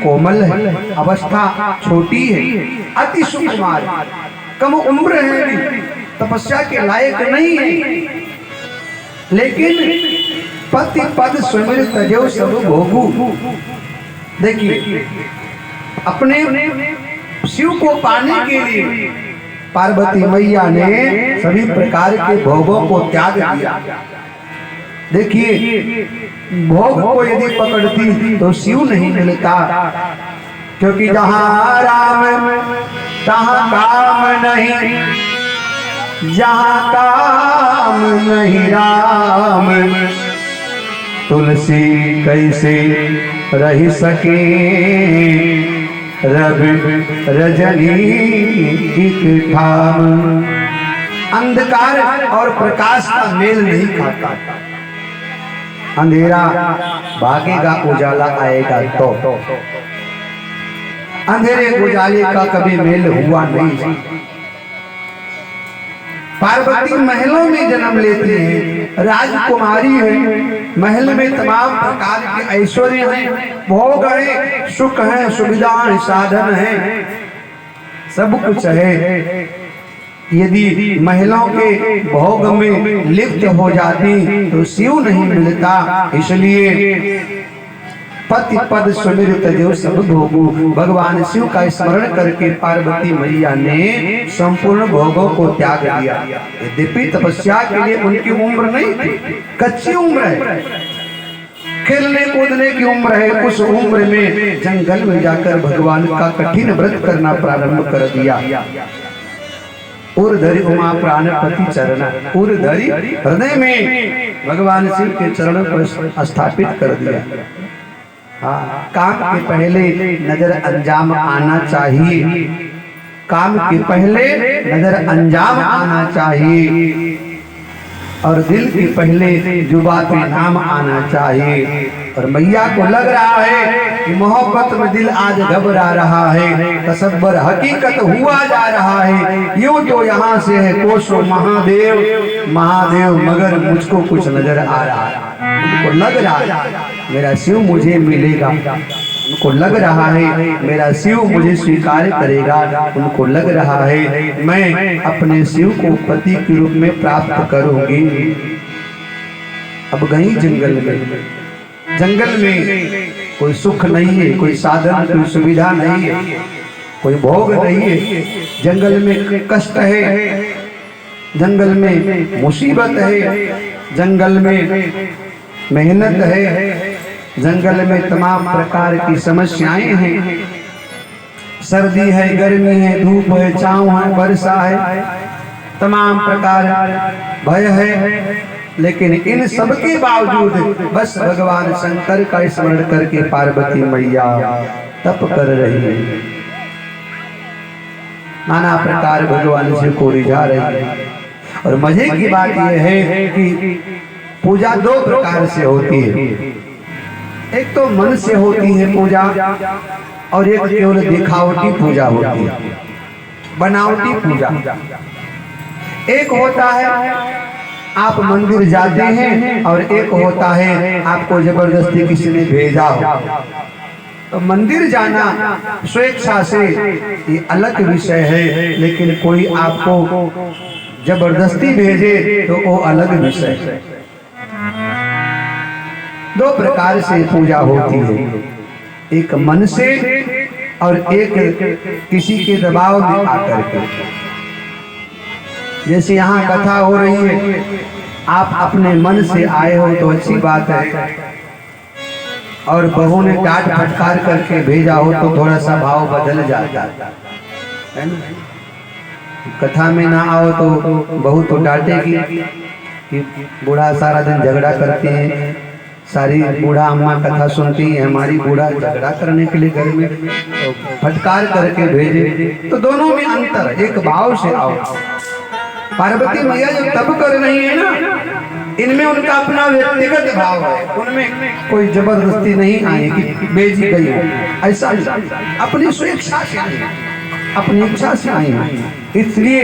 कोमल है, अवस्था छोटी है, अति सुकुमार, कम उम्र है, तपस्या के लायक नहीं है, लेकिन पति पद सुमिर तजो सब भोगु। देखिए, अपने शिव को पाने के लिए पार्वती मैया ने सभी प्रकार के भोगों को त्याग दिया। देखिए, भोग को यदि पकड़ती तो शिव नहीं मिलता, क्योंकि जहाँ राम तहाँ काम नहीं, जहाँ काम नहीं राम, तुलसी कैसे रह सके रवि रजनी एक ठाम। अंधकार और प्रकाश का मेल नहीं खाता, अंधेरा भागेगा उजाला आएगा तो अंधेरे उजाले का कभी मेल हुआ नहीं। पार्वती महलों में जन्म लेती है, राजकुमारी है, महल में तमाम प्रकार के ऐश्वर्य हैं, भोग है, सुख है, सुविधाएं, साधन है, सब कुछ है। यदि महिलाओं के भोग में लिप्त हो जाती तो शिव नहीं मिलता। इसलिए पति पद सुमिर तजो सब भोगु, भगवान शिव का स्मरण करके पार्वती मैया ने संपूर्ण भोगों को त्याग दिया। यद्यपि तपस्या के लिए उनकी उम्र नहीं थी, कच्ची उम्र है, खेलने कूदने की उम्र है, उस उम्र में जंगल में जाकर भगवान का कठिन व्रत करना प्रारंभ कर दिया। उर्धरि उमा प्राणपति चरण, उर्धरि हृदय में भगवान शिव के चरणों पर स्थापित कर दिया। हाँ, काम के पहले नजर अंजाम आना चाहिए, काम के पहले नजर अंजाम आना चाहिए, और दिल के पहले जुबा पे नाम आना चाहिए। और मैया को लग रहा है कि मोहब्बत में दिल आज घबरा रहा है, तसव्वुर हकीकत हुआ जा रहा है। यूं तो यहाँ से है कोसों महादेव महादेव, मगर मुझको कुछ नजर आ रहा है। उनको लग रहा है मेरा शिव मुझे मिलेगा, उनको लग रहा है मेरा शिव मुझे स्वीकार करेगा, उनको लग रहा है मैं अपने शिव को पति के रूप में प्राप्त करूंगी। अब गई जंगल में, जंगल में कोई सुख नहीं है, कोई साधन, कोई सुविधा नहीं है, कोई भोग नहीं है, जंगल में कष्ट है, जंगल में मुसीबत है, जंगल में मेहनत है, जंगल में तमाम प्रकार की समस्याएं हैं, सर्दी है, गर्मी है, धूप है, छांव है, वर्षा है, तमाम प्रकार भय है। लेकिन इन सब के बावजूद बस भगवान शंकर का स्मरण करके पार्वती मैया तप कर रही है। नाना प्रकार भगवान से को रिझा रही है। और मजे की बात यह है कि पूजा दो प्रकार से होती है। एक तो मन से होती है पूजा, और एक केवल दिखावटी पूजा होती है, बनावटी पूजा। एक होता है आप मंदिर जाते हैं, और एक होता है आपको जबरदस्ती किसी ने भेजा हो। तो मंदिर जाना स्वेच्छा से ये अलग विषय है, लेकिन कोई आपको जबरदस्ती भेजे तो वो अलग विषय है। दो प्रकार से पूजा होती है, एक मन से और एक किसी के दबाव में आकर के। जैसे यहाँ कथा हो रही है, आप अपने मन से आए हो तो अच्छी बात है, और बहू ने डांट फटकार करके भेजा हो तो थोड़ा सा भाव बदल जाता है ना। कथा में ना आओ तो बहू तो डांटेगी कि बूढ़ा सारा दिन झगड़ा करते हैं, सारी बूढ़ा अम्मा कथा सुनती है, हमारी बूढ़ा झगड़ा करने के लिए घर में तो फटकार करके भेजे। तो दोनों में अंतर, एक भाव से आओ। पार्वती मैया जो तब कर रही है ना, इनमें उनका अपना व्यक्तिगत भाव है, उनमें कोई जबरदस्ती नहीं आई कि भेजी गई हो, ऐसा अपनी स्वेच्छा से आई, अपनी इच्छा से आई है। इसलिए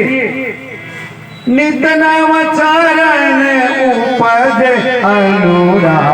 नित नव चरण उपज अनुराग,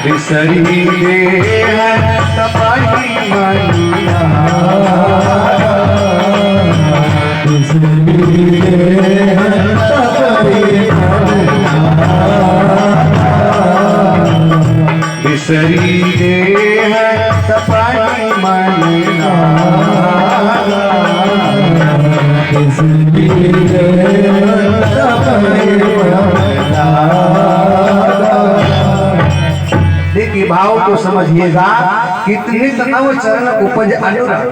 बिसरी दे तपाई मनिया, बिसरी दे तपाई मनिया, बिसरी दे तपाई मनिया, बिसरी दे तपाई मनिया। देखिए भाव को समझिएगा, कितनी नव चरण उपज अनुराग।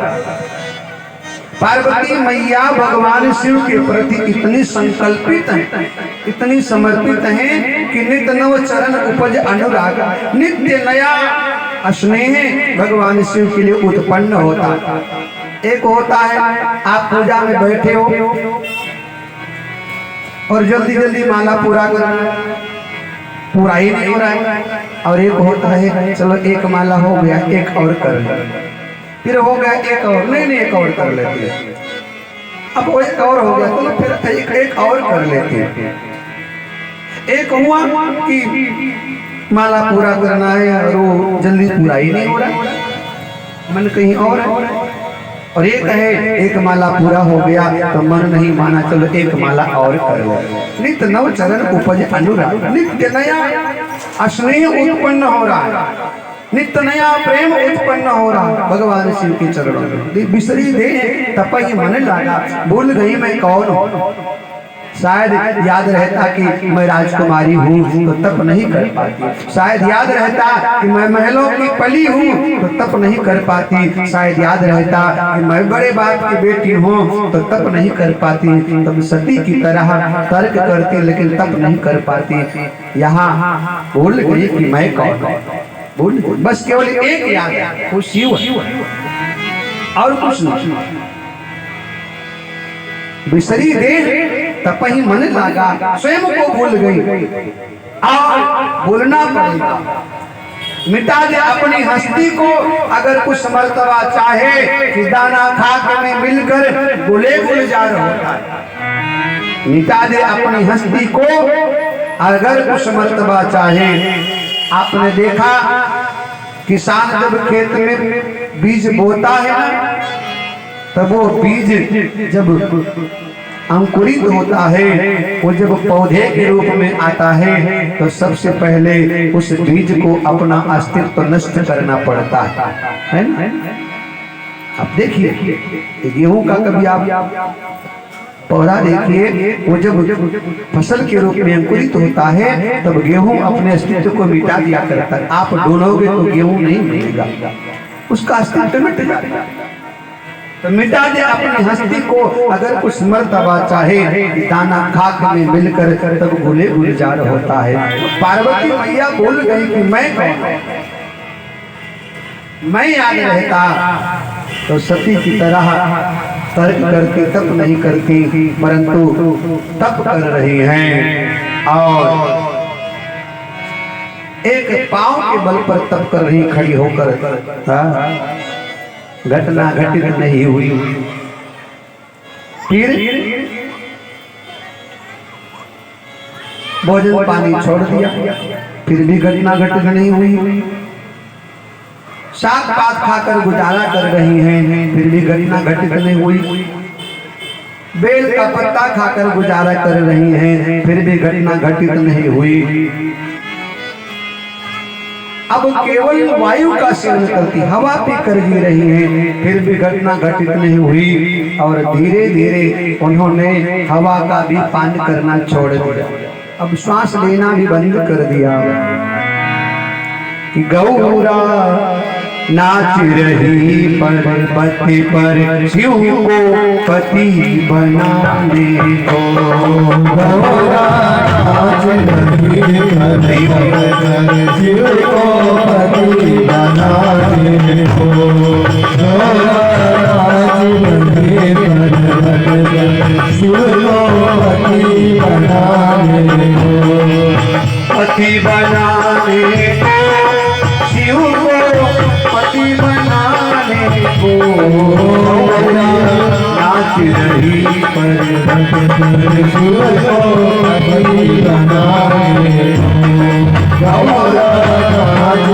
पार्वती मैया भगवान शिव के प्रति इतनी संकल्पित है, इतनी समर्पित है कि नित नव चरण उपज अनुराग, नित्य नया स्नेह भगवान शिव के लिए उत्पन्न होता। एक होता है आप पूजा में बैठे हो और जल्दी जल्दी माला पूरा करना, पूरा ही नहीं हो रहा है, और एक होता है चलो एक माला हो गया एक और कर ले, फिर हो गया एक और, नहीं एक और कर लेते, अब वो एक और हो गया तो फिर एक और कर लेते। एक हुआ कि माला पूरा करना है और वो जल्दी पूरा ही नहीं हो रहा, मन कहीं और है। और एक है एक माला पूरा हो गया तो मन नहीं माना, चलो एक माला और कर लो। नित नव चरण उपज अनुराग, नित्य नया स्नेह उत्पन्न हो रहा है, नित्य नया प्रेम उत्पन्न हो रहा है भगवान शिव के चरणों में। बिसरी दे तपई मन लागा, भूल गई मैं कौन हूँ। शायद याद रहता कि मैं राजकुमारी हूँ तो तप नहीं कर पाती, शायद याद रहता कि मैं महलों की पली हूँ तो तप नहीं कर पाती, शायद याद रहता कि मैं बड़े बाप की बेटी हूँ तो तप नहीं कर पाती। तब सती की तरह तर्क करती लेकिन तप नहीं कर पाती। यहाँ भूल गई कि मैं कौन हूँ, भूल गई, बस केवल एक याद है, वो शिव है और कुछ नहीं। बिसरी दे तपही मन लागा, स्वयं को भूल गई, और भूलना पड़ेगा, मिटा दे अपनी हस्ती को। अगर कुछ मर्तबा चाहे कि दाना खाक में मिलकर गुले गुलजार होता है, मिटा दे अपनी हस्ती को अगर कुछ मर्तबा चाहे। आपने देखा किसान जब खेत में बीज बोता है ना, तब वो बीज जब अंकुरित होता है, वो जब पौधे के रूप में आता है तो सबसे पहले उस बीज को अपना अस्तित्व नष्ट करना पड़ता है ना। अब देखिए गेहूं का कभी आप पौधा देखिए, वो जब फसल के रूप में अंकुरित होता है तब गेहूं अपने अस्तित्व को मिटा दिया करता है। आप डोलोगे तो गेहूं नहीं मिलेगा, उसका अस्तित्व मिट जाएगा। तो मिटा दे अपनी हस्ती को। अगर कुछ मर्तबा चाहे दाना खाक में मिलकर तब भूले गुलजार होता है। पार्वती मैया बोल गई कि मैं कौन, मैं याद रहता तो सती की तरह तर्क करती, तप नहीं करती, परंतु तप कर रही हैं और एक पांव के बल पर तप कर रही खड़ी होकर। घटना घटित नहीं हुई। फिर भोजन पानी छोड़ दिया, फिर भी घटना घटित नहीं हुई। साग पात खाकर गुजारा कर रही हैं, फिर भी घटना घटित नहीं हुई। बेल का पत्ता खाकर गुजारा कर रही हैं, फिर भी घटना घटित नहीं हुई। अब केवल वायु का सेवन करती, हवा पी कर जी रही हैं, फिर भी घटना घटित नहीं हुई। और धीरे धीरे उन्होंने हवा का भी पान करना छोड़ दिया, अब श्वास लेना भी बंद कर दिया। गौरा नाच रही पर्वती पर शिव को पति बनाने को। गौरा नाच रही पर्वती पर शिव को पति बनाने को। गौरा नाच रही पर्वती पर शिव को पति बनाने को। पति बनाने को, शिव को पति बनाने को। नाच रही पर्वत पर शिव को पति बनाने को। गौरा नाच